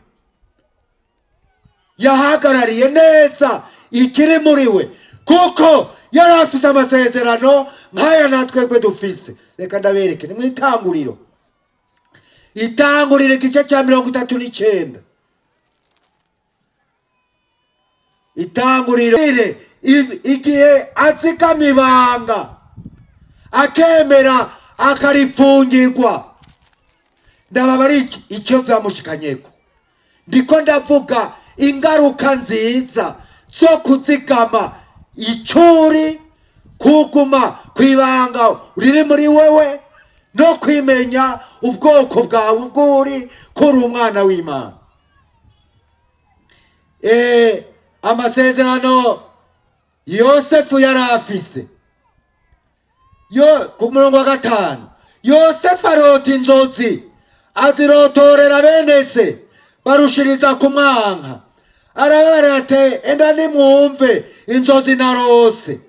yahagarariye neza ikiri muri we, kuko yari afise amasezerano nk'aya natwebwe dufise. Reka ndabereke ni mw'Itanguriro, Itanguriro igice cya 39. itanguriro igihe azigama ibanga akemera akaripfungirwa, ndababa ari icyo vyamushikanyeko. Ndiko ndavuga ingaruka nziza zo kuzigama icuri, kuguma kwibanga riri muri wewe, no kwimenya ubwoko bwawe bw'uri kuri umwana w'Imana. Amasezerano Yosefu yari afise, ku murongo wa 5, Yosefu arota inzozi, azirotorera bene se, barushiriza kumwanka. Arabara ati, enda nimwumve inzozi narose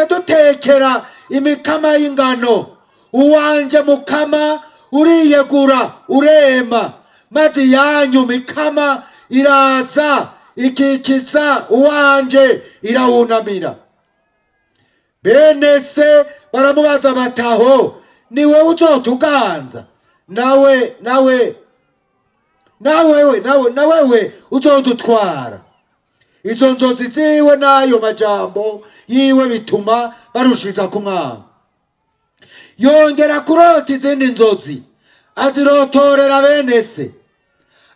dutekera imikama y'ingano, uwanje mukama uriyegura urema, maze yanyu mikama iraza ikikiza uwanje irawunamira. Bene se baramubaza bataho, niwe uzotuganza, nawewe uzodutwara. Izo nzozi ziwe n'ayo majambo yiwe bituma barushiriza kumwanga. Yongera kurota izindi nzozi, azirotorera bene se,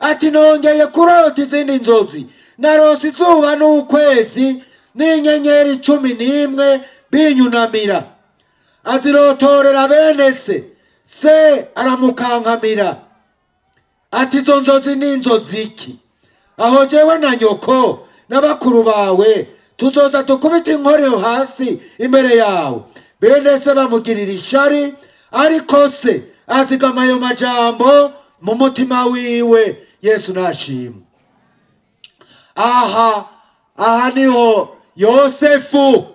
ati nongeye kurota izindi nzozi, narose izuba n'ukwezi n'inyenyeri 11 binyunamira. Azirotorera bene se aramukankamira, ati izo nzozi ni inzozi iki? Aho jewe na nyoko n'abakuru bawe tuzoza tukubita inkorero hasi imbere yawe. Bene se bamugirira ishari, ariko se azigama ayo majambo mu mutima wiwe. Yesu nashimwe. Aha niho Yosefu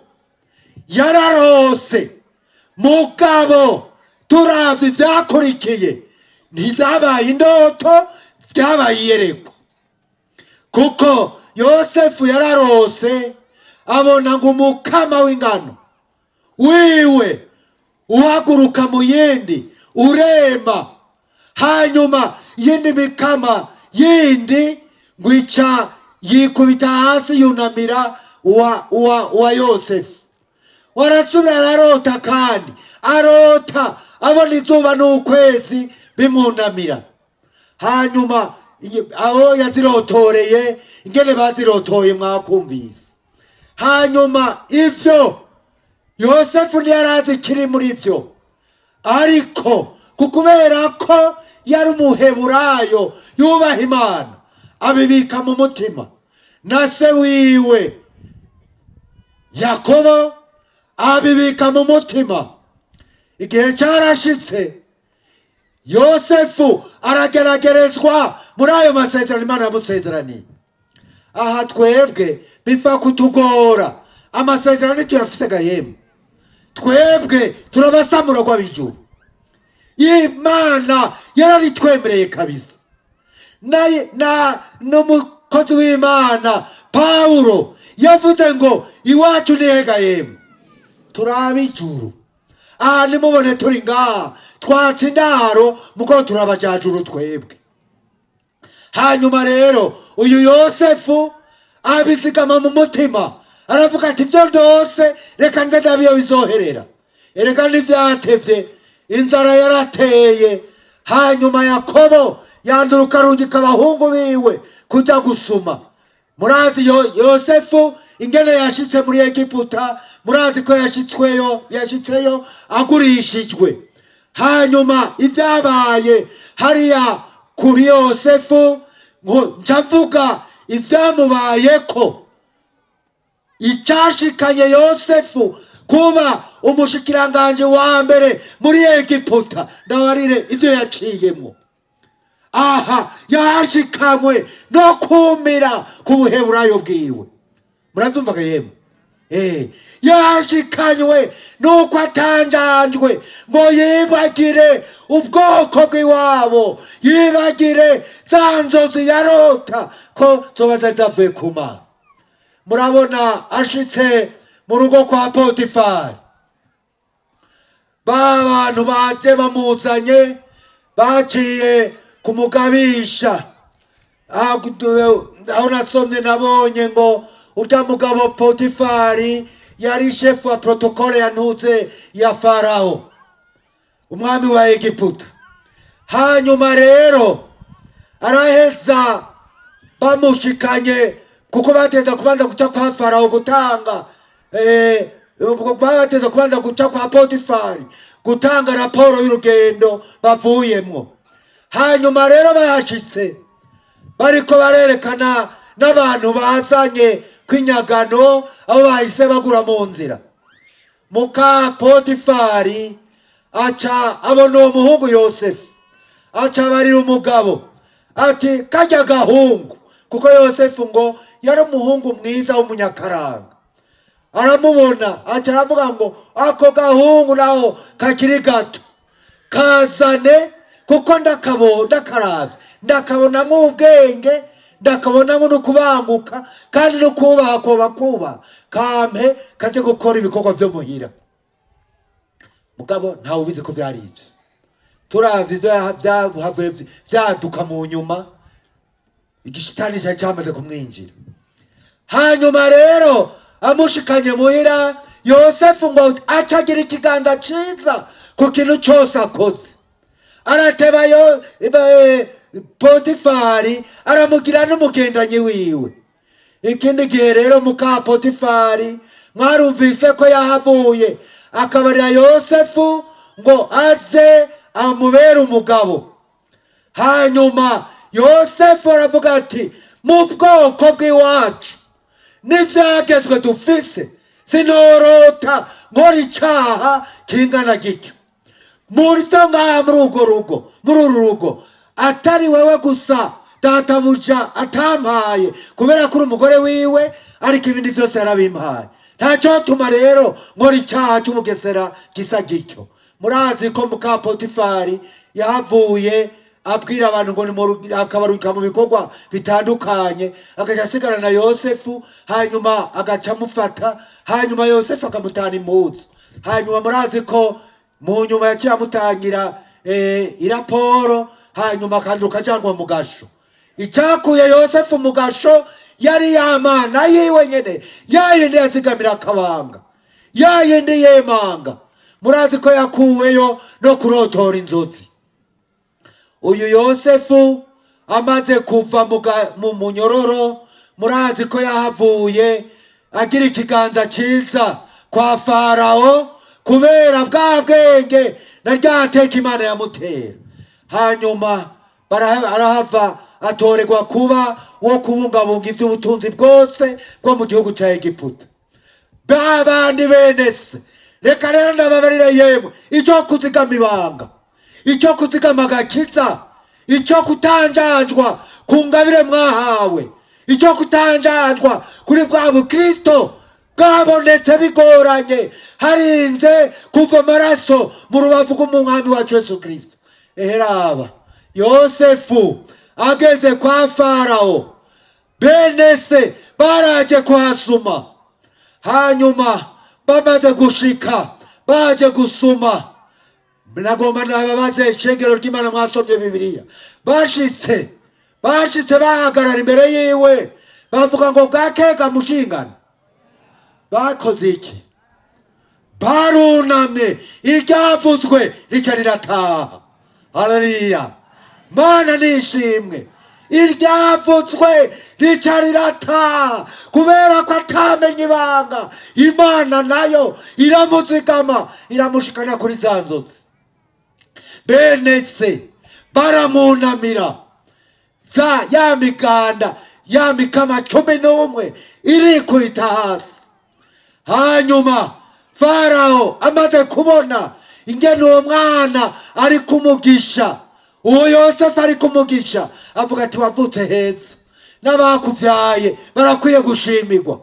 yararose, mugabo turavye ivyakurikiye ntizabaye indoto, vyabaye iyerekwa. Kuko Yosefu yararose abona ngo umukama w'ingano wiwe uhaguruka mu yindi urema, hanyuma yindi mikama yindi ngwica yikubita hasi yunamira wa Yosefu. Warasubira ararota, kandi arota abona izuba n'ukwezi bimunamira. Hanyuma aho yazirotoreye ingene bazirotoye mwakumvise. Hanyuma ivyo Yosefu ntiyarazi kiri muri ivyo, ariko kukubera ko yari umuheburayo yubaha Imana, abibika mu mutima. Na se wiwe Yakobo abibika mu mutima. Igihe cyarashitse, Yosefu arageragerezwa muri ayo masezerano Imana yamusezeraniye. Aha twebwe bifa kutugora, amasezerano nicyo yafise gahemu. Twebwe turabasamura rw'abijuru. Imana yararitwemereye kabisa. N'umukozi w'Imana Pawulo yavuze ngo iwacu ni hegahemu, turabijuru. Aha nimubone turi ngaha twatse indaro muko turabajajuru twebwe. Hanyuma rero uyu Yosefu abizigama mu mutima, aravuga ati ibyo ndose reka nze ndabiyo bizoherera. Erega ntivyatevye, inzara yarateye. Hanyuma Yakobo yanduruka arungika abahungu biwe kuja gusuma. Murazi Yosefu ingene yashitse muri Egiputa, murazi ko yashitseyo agurishijwe. Hanyuma ivyabaye hariya kuri Yosefu, ncavuga ivyamubayeko, icyashikanye Yosefu kuba umushikiranganje wa mbere muri Egiputa. Ndabarire ivyo yaciyemwo. Aha yashikamwe no kumira ku buheburayo bwiwe. Muravyumvaga yemwe? Yashikanywe nuko atanjanjwe ngo yibagire ubwoko bw'iwabo, yibagire za nzozi yarota ko zoba zavuye ku Mana. Murabona ashitse mu rugo kwa Potifari, ba bantu baje bamuzanye baciye kumugabisha, aho nasomye nabonye ngo urya mugabo Potifari yari shefu wa protokole yantuze ya Farao umwami wa Egiputa. Hanyuma rero araheza bamushikanye kuko bateza kubanza guca kwa Farao gutanga bateza kubanza guca kwa Potifari gutanga raporo y'urugendo bavuyemwo. Hanyuma rero bahashitse bariko barerekana n'abantu bazanye kwinyagano abo bahise bagura mu nzira. Muka Potifari aca abona uwo muhungu Yosefu, aca barira umugabo ati kajya gahungu, kuko Yosefu ngo yari umuhungu mwiza w'umunyakaranga. Aramubona aca aravuga ngo ako gahungu naho kakiri gato kazane, kuko ndakaravye ndakabonamo ubwenge, ndakabonamo no kubanguka kandi no kubaha ko bakuba kampe kaje gukora ibikorwa byo muhira. Mugabo ntawe ubizi ko byari ibyo. Turavye byaduka mu nyuma, igishitani cyamaze kumwinjira. Hanyuma rero amushikanye muhira, Yosefu ngo acagira ikiganza ciza ku kintu cyose akoze. Arateba Potifari aramugira n'umugendanyi wiwe. Ikindi gihe rero muka Potifari mwarumvise ko yahavuye akabarira Yosefu ngo aze amubere umugabo. Hanyuma Yosefu aravuga ati mu bwoko bw'iwacu n'ivyagezwe dufise sinorota nkora icaha kingana gityo. Muri uru rugo atari wewe gusa databuja atampaye kubera kuri umugore wiwe, ariko ibindi byose yarabimpaye. Ntacyo tuma rero nkora icyaha cy'umugesera gisa gityo. Murazi ko muka Potifari yahavuye abwira abantu ngo akabaruka mu bikorwa bitandukanye, agaca asigara na Yosefu, hanyuma agaca amufata, hanyuma Yosefu akamutana impuzu. Hanyuma murazi ko mu nyuma yaciye amutangira iraporo, hanyuma kandi ukajanwa mu gasho. Icyakuye Yosefu mu gasho yari yamana yiwe nyene, yayindi yazigamira akabanga, yayindi yemanga. Murazi ko yakuweyo no kurotora inzozi. Uyu Yosefu amaze kuva mu munyororo, murazi ko yahavuye agira ikiganza ciza kwa Farao kubera bwa bwenge na ryateka Imana yamutera. Hanyuma arahava atorerwa kuba wo kubungabunga ivy'ubutunzi bwose bwo mu gihugu ca Egiputa. Babandi bene se, reka rero ndababarire yemwe, icyo kuzigama ibanga, icyo kuzigama agakiza, icyo kutanjanjwa ku ngabire mwahawe, icyo kutanjanjwa kuri bwa Bukristo bwabonetse bigoranye, harinze kuva amaraso mu rubavu rw'umwami wacu Yesu Kristo. Eheraba Yosefu ageze kwa Farao, bene se baraje kuhasuma. Hanyuma bamaze gushika baje gusuma. Nagomba nababaze ishengero ry'Imana mwasomye Bibiliya. Bashitse bahagarara imbere yiwe bavuga ngo bwakega mushingana. Bakoze iki? Barunamye, iryavuzwe rica rirataha. Haleluya, Mana nishimwe. Iryavuzwe rica rirataha kubera ko atamenye ibanga. Imana nayo iramuzigama, iramushikana kuri za nzozi. Bene se baramunamira, ya miganda ya mikama 11 irikubita hasi. Hanyuma Farao amaze kubona ingene uwo mwana ari kumugisha, uwo Yosefu ari kumugisha, avuga ati wavutse heza, n'abakuvyaye barakwiye gushimirwa.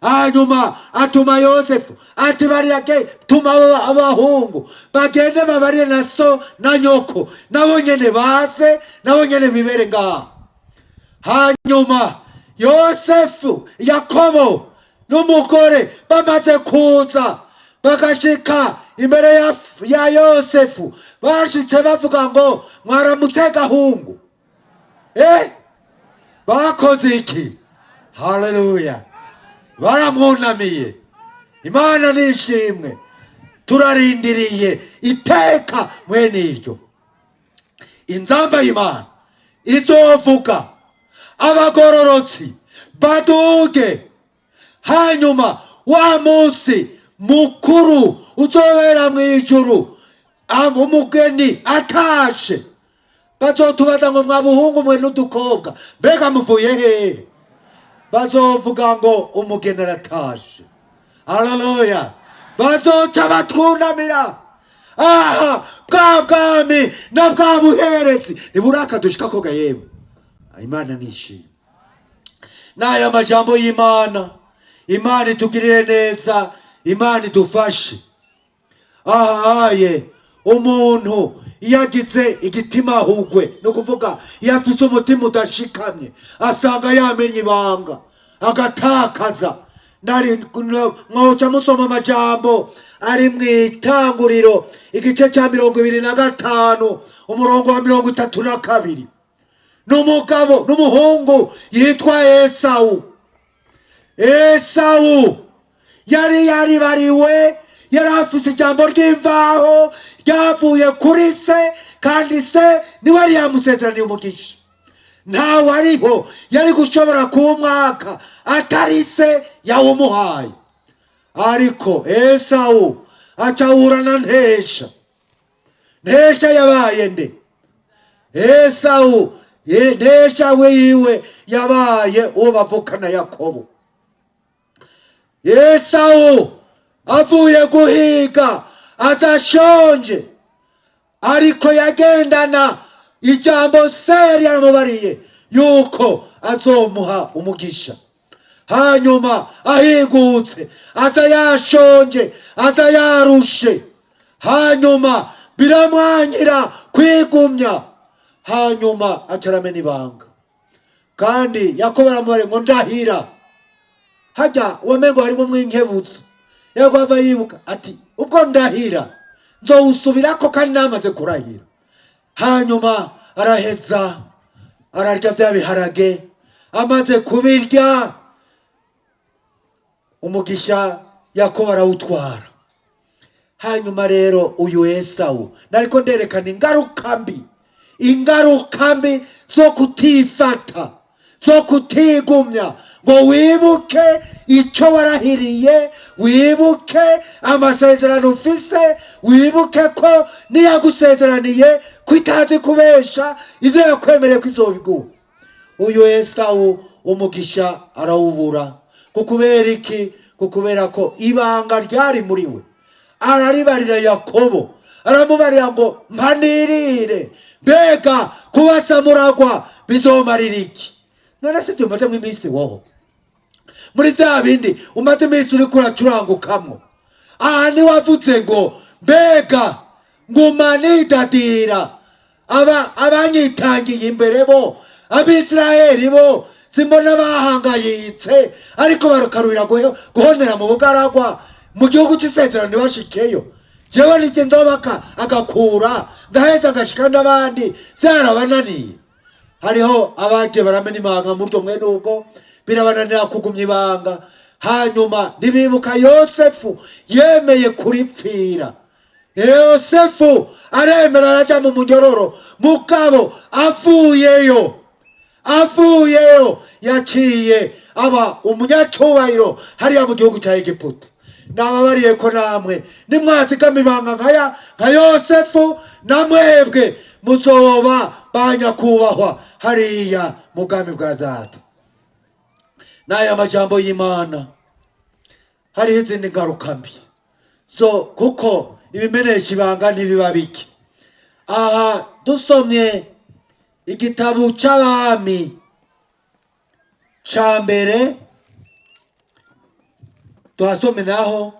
Hanyuma atuma Yosefu ati bariyake tuma abahungu bagende babarire na so na nyoko, nabo nyene baze, nabo nyene bibere ngaha. Hanyuma Yosefu, Yakobo n'umugore bamaze kuza bagashika imbere ya Yosefu, bashitse bavuga ngo mwaramutse gahungu. bakoze iki? Haleluya! Baramwunamiye. Imana nishimwe. Turarindiriye iteka mwene iryo. Inzamba y'Imana izovuga, abagororotsi baduge, hanyuma wa munsi mukuru uzobera mw'ijuru, umugeni atashe, bazotubaza ngo mwabuhungu mwe n'udukobwa, mbega muvuye hehe? Bazovuga ngo umugeni aratashe. Haleluya! Bazoca batwunamira. Aha, bwa bwami na bwa buherezi ntiburakadushika koga yewe. Imana nishimye. N'aya majambo y'Imana, Imana itugirire neza, Imana idufashe. Ahaye umuntu yagize igitima hugwe, no kuvuga yafise umutima udashikamye, asanga yamenye ibanga agatakaza. Nari mwoca musoma amajambo ari mw'Itanguriro igice cya 25 umurongo wa 32. N'umugabo n'umuhungu yitwa Esawu. Esawu yari yaribariwe, yari afise ijambo ry'imvaho ryavuye kuri se, kandi se niwe yari yamusezeraniye umugisha. Ntawe ariho yari gushobora kumwaka atari se yawumuhaye. Ariko Esawu acahura na Ntesha. Ntesha yabaye nde? Esawu Ntesha wiwe yabaye uwo bavukana Yakobo. Esawu avuye guhiga azashonje, ariko yagendana ijambo se yari yaramubariye yuko azomuha umugisha. Hanyuma ahigutse aza yashonje, aza yarushe, hanyuma biramwanyira kwigumya, hanyuma acaramena ibanga. Kandi Yakobo aramubariye ngo ndahira. Hajya wamengo harimo mw'inkebutso, yagwava yibuka ati ubwo ndahira nzowusubirako kandi namaze kurahira. Hanyuma araheza ararya vya biharage, amaze kubirya umugisha Yakobo arawutwara. Hanyuma rero uyu Esawu, nariko nderekana ingaruka mbi zo kutifata, zo kutigumya, ngo wibuke ico warahiriye, wibuke amasezerano ufise, wibuke ko niyagusezeraniye kwitazi kubesha ivyo yakwemereye ko izobiguha. Uyu Esawu umugisha arawubura. Kukubera iki? Kukubera ko ibanga ryari muri we. Araribarira Yakobo, aramubarira ngo mpanirire, mbega kubasamuragwa bizomarira iki? None se tumaze mw'iminsi woho muri za bindi umaze iminsi uriko uracurangukamwo, aha niwavuze ngo mbega nguma nidadira abanyitangiye imbere bo Abisirayeli bo simbona bahangayitse, ariko barukarurira guhonera mu bugaragwa mu gihugu c'isezerano ntibashikeyo. Jewe nije ndobaka agakura ndaheza agashika n'abandi vyarabananiye. Hariho abagiye baramena ibanga muri mwene ubwo birabananira kugumya ibanga. Hanyuma ntibibuka Yosefu yemeye kuripfira. Yosefu aremera araja mu munyororo, mugabo avuyeyo yaciye aba umunyacubahiro hariya mu gihugu cya Egiputa. Nababariye ko namwe nimwazigama ibanga nka Yosefu, namwebwe muzoba banyakubahwa hariya mu bwami bwa Data. N'aya majambo y'Imana hariho izindi ngaruka mbi. Kuko ibimenyesha ibanga ntibiba bike. Aha dusomye igitabo c'Abami ca mbere, tuhasome naho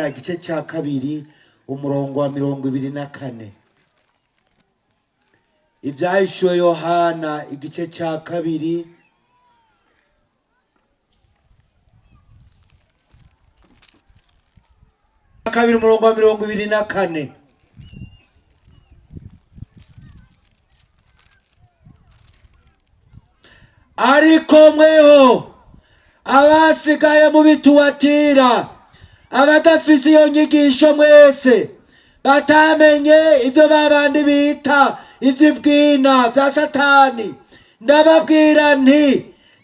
igice ca 2 umurongo wa 24. Ibyahishuwe Yohana igice ca 2 umurongo wa 24. ariko mweho abasigaye mu bituwatira, abadafise iyo nyigisho mwese, batamenye ivyo babandi bita ivy'ibwina vya Satani, ndababwira nti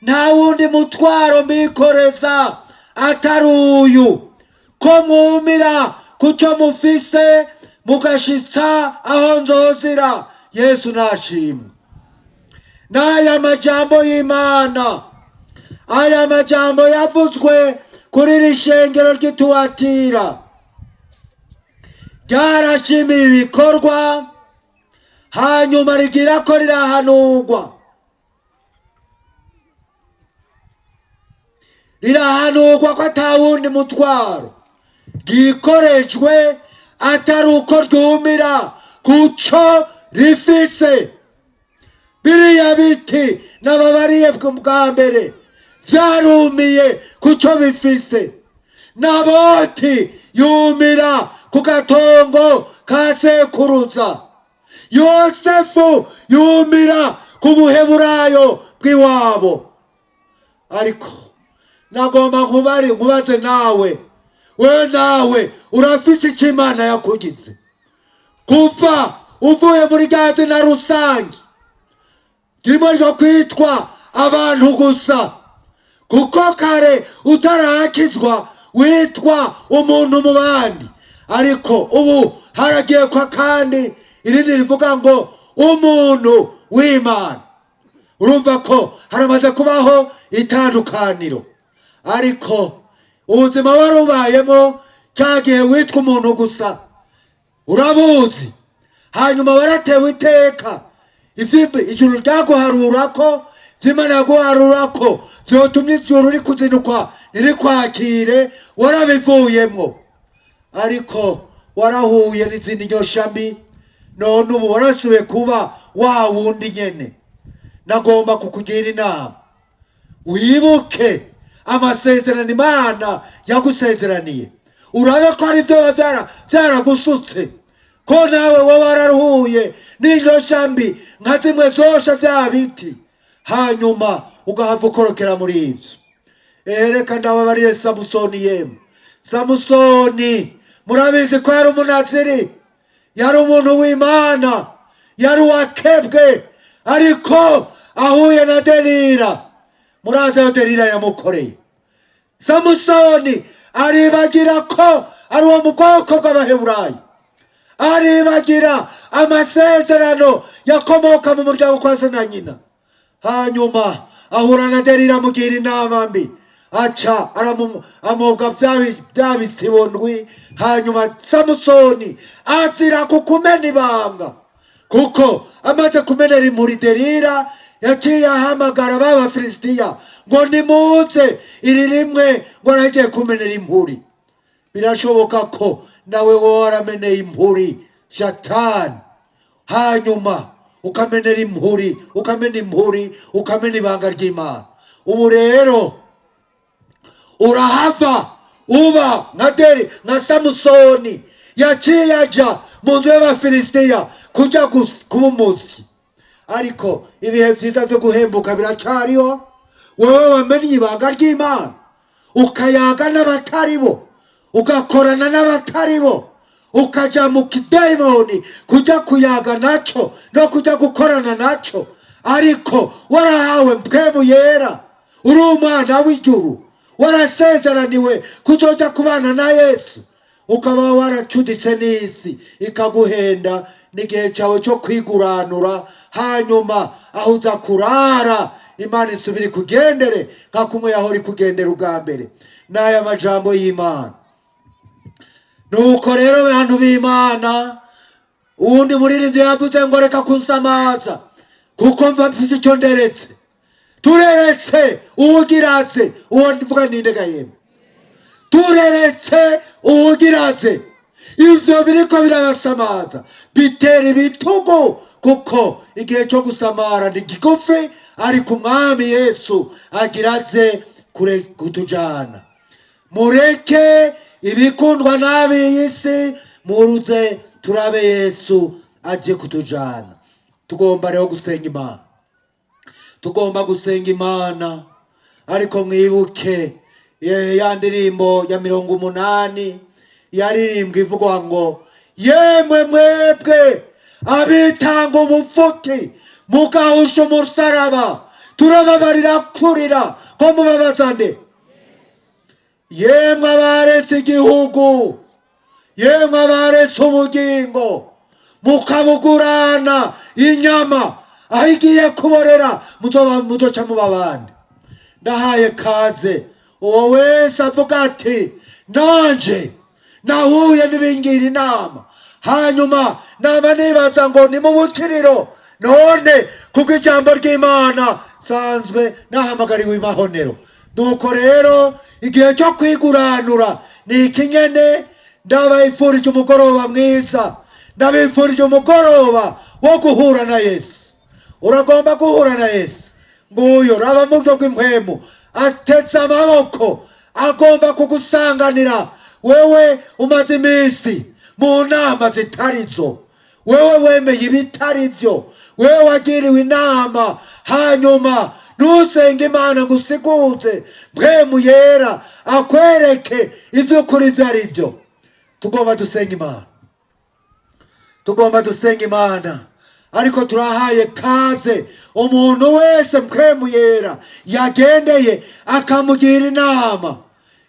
nta wundi mutwaro mbikoreza atari uyu, ko mwumira kuco mufise mugashitsa aho nzozira. Yesu nashimwe. N'aya majambo y'Imana, aya majambo yavuzwe kuri iri shengero ry'ituwatira, ryarashimiye ibikorwa, hanyuma rigira ko rirahanurwa. Rirahanurwa ko atawundi mutwaro gikorejwe atari uko ryumira kuco rifise. Biriya biti nababariye bwa mbere vyarumiye kuco bifise. Naboti yumira ku gatongo ka sekuruza. Yosefu yumira ku buheburayo bw'iwabo. Ariko nagomba nkubaze nawe, nawe urafise ico Imana yakugize kuva uvuye muri rya zina rusange rimwe ryo kwitwa abantu gusa, kuko kare utarakizwa witwa umuntu mu bandi, ariko ubu haragiye kwa kandi irindi rivuga ngo umuntu w'Imana. Urumva ko haramaze kubaho itandukaniro. Ariko ubuzima warubayemo cyagiye witwa umuntu gusa urabuzi, hanyuma waratewe iteka, ijuru ryaguharurako, vy'Imana yaguharurako vyotumye ijuru rikuzinukwa ntirikwakire, warabivuyemwo. Ariko warahuye n'izindi nyoshami, none ubu warasubiye kuba wa wundi nyene. Nagomba kukugira inama, wibuke amasezerano Imana yagusezeraniye, urabe ko ari vyo vyaragusutse, ko nawe woba warahuye n'inyoshami nka zimwe zosha vya biti, hanyuma ugahava ukorokera muri ivyo. Reka ndababariye Samusoni yemwe. Samusoni murabizi ko yari umunaziri, yari umuntu w'Imana, yari uwakebwe, ariko ahuye na Delila. Murazi ayo Delila yamukoreye. Samusoni aribagira ko ari uwo mu bwoko bw'Abaheburayo, aribagira amasezerano yakomoka mu muryango kwa se na nyina. Hanyuma ahura na Delila amugira inama mbi, aca amubwa bya bisibondwi. Hanyuma Samusoni azira kukumena ibanga, kuko amaze kumenera impuri Delila yaciye ahamagara b'Abafilisitiya ngo nimuze iri rimwe ngo aragiye kumenera impuri. Birashoboka ko nawe wowe warameneye impuri Shatani, hanyuma ukamenera impuri, ukamena ibanga ry'Imana. Ubu rero urahava uba nka Samusoni yaciye aja mu nzu y'Abafilisitiya kuja kuba umuzi. Ariko ibihe vyiza vyo guhembuka biracariho. Wewe wamenye ibanga ry'Imana, ukayaga n'abatari bo, ugakorana n'abatari bo, ukaja mu kidayimoni kuja kuyaga naco no kuja gukorana naco, ariko warahawe mpwemu yera, uri umwana w'ijuru, warasezeraniwe kuzoja kubana na Yesu, ukaba waracuditse n'isi ikaguhenda n'igihe cyawe cyo kwiguranura. Hanyuma aho uza kurara Imana isubira kugendere nka kumwe yahora kugendera ubwa mbere. N'aya majambo y'Imana. Nuko rero bantu b'Imana, uwundi muririmbyi yavuze ngo reka kunsamaza kuko mva mfise icyo nderetse. Tureretse uwugiraze, uwo ndivuga nindega yemwe. Tureretse uwugiraze, ivyo biriko birabasamaza bitera ibitugu, kuko igihe cyo gusamara ni gigufi, ariko Umwami Yesu agiraze kure kutujana. Mureke ibikundwa n'ab'iyi si, muruze turabe Yesu aje kutujana. Tugomba rero gusenga Imana, tugomba gusenga Imana. Ariko mwibuke ya ndirimbo ya 80 yaririmbwa ivuga ngo yemwe mwebwe abitanga umufuti mugahusha umusaraba turababarira kurira ko mubabazane. Yemwe abaretse igihugu, yemwe abaretse ubugingo mukabugurana inyama aho igiye kuborera muzoca mubabane. Ndahaye kaze uwo wese avuga ati nanje nahuye n'ibingira inama, hanyuma naba nibaza ngo ni mu bukiriro, none kuko ijambo ry'Imana sanzwe nahamagariwe imahonero. Nuko rero igihe cyo kwiguranura ni ikinyene. Ndabifurije umugoroba mwiza, ndabifurije umugoroba wo guhura na Yesu. Uragomba guhura na Yesu. Nguyo raba mu byo bw'impwemu atetse amaboko agomba kugusanganira. Wewe umaze iminsi mu nama zitarizo, wewe wemeye ibitari byo, wewe wagiriwe inama hanyuma ntusenge Imana ngo usiguze mpwemu yera akwereke ivy'ukuri ivyo ari byo. Tugomba dusenga Imana, tugomba dusenga Imana. Ariko turahaye kaze umuntu wese mpwemu yera yagendeye akamugira inama.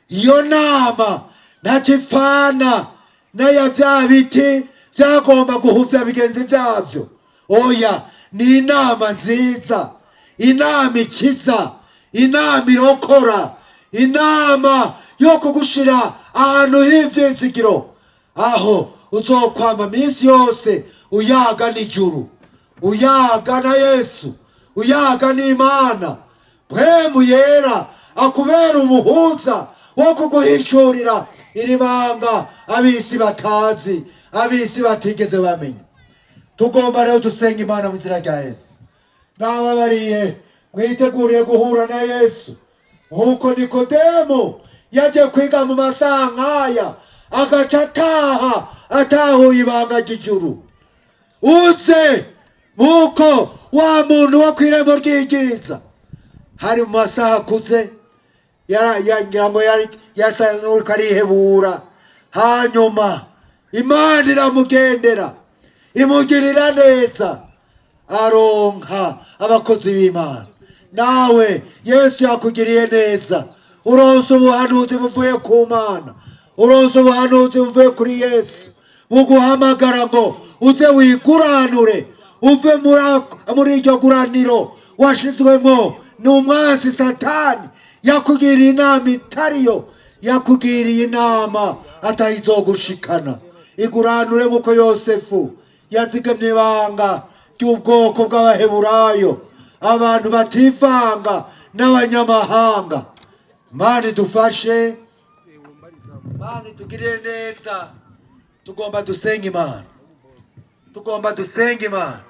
Iyo nama ntakipfana naya bya biti byagomba guhuvya bigenzi byavyo. Oya, ni inama nziza, inama ikiza, inama irokora, inama yo kugushira ahantu h'ivyizigiro, aho uzokwama minsi yose uyaga n'ijuru, uyaga na Yesu, uyaga n'Imana. Mpwemu yera akubera umuhuza wo kuguhishurira iri banga abisi batazi, abisi batigeze bamenya. Tugomba rero dusenga Imana mu izina rya Yesu. Nababariye mwiteguriye guhura na Yesu nk'uko Nikodemo yaje kwiga mu masaha nk'aya agaca atahuye ibanga ry'ijuru. Uze nk'uko wa muntu wo kw'irembo ry'ibyiza hari mu masaha akuze ngira ngo yasa n'uriko arihebura, hanyuma Imana iramugendera imugirira neza, aronka abakozi b'Imana. Nawe Yesu yakugiriye neza, uronse ubuhanuzi buvuye ku Mana, uronse ubuhanuzi buvuye kuri Yesu buguhamagara ngo uze wiguranure, uve muri iryo guraniro washizwemo n'umwansi Satani. Yakugiriye inama itariyo, yakugiriye inama atayizogushikana. Iguranure nk'uko Yosefu yazigamye ibanga ry'ubwoko bw'Abaheburayo, abantu bativanga n'abanyamahanga. Imana idufashe, Imana itugirire neza. Tugomba dusenga Imana, tugomba dusenga Imana.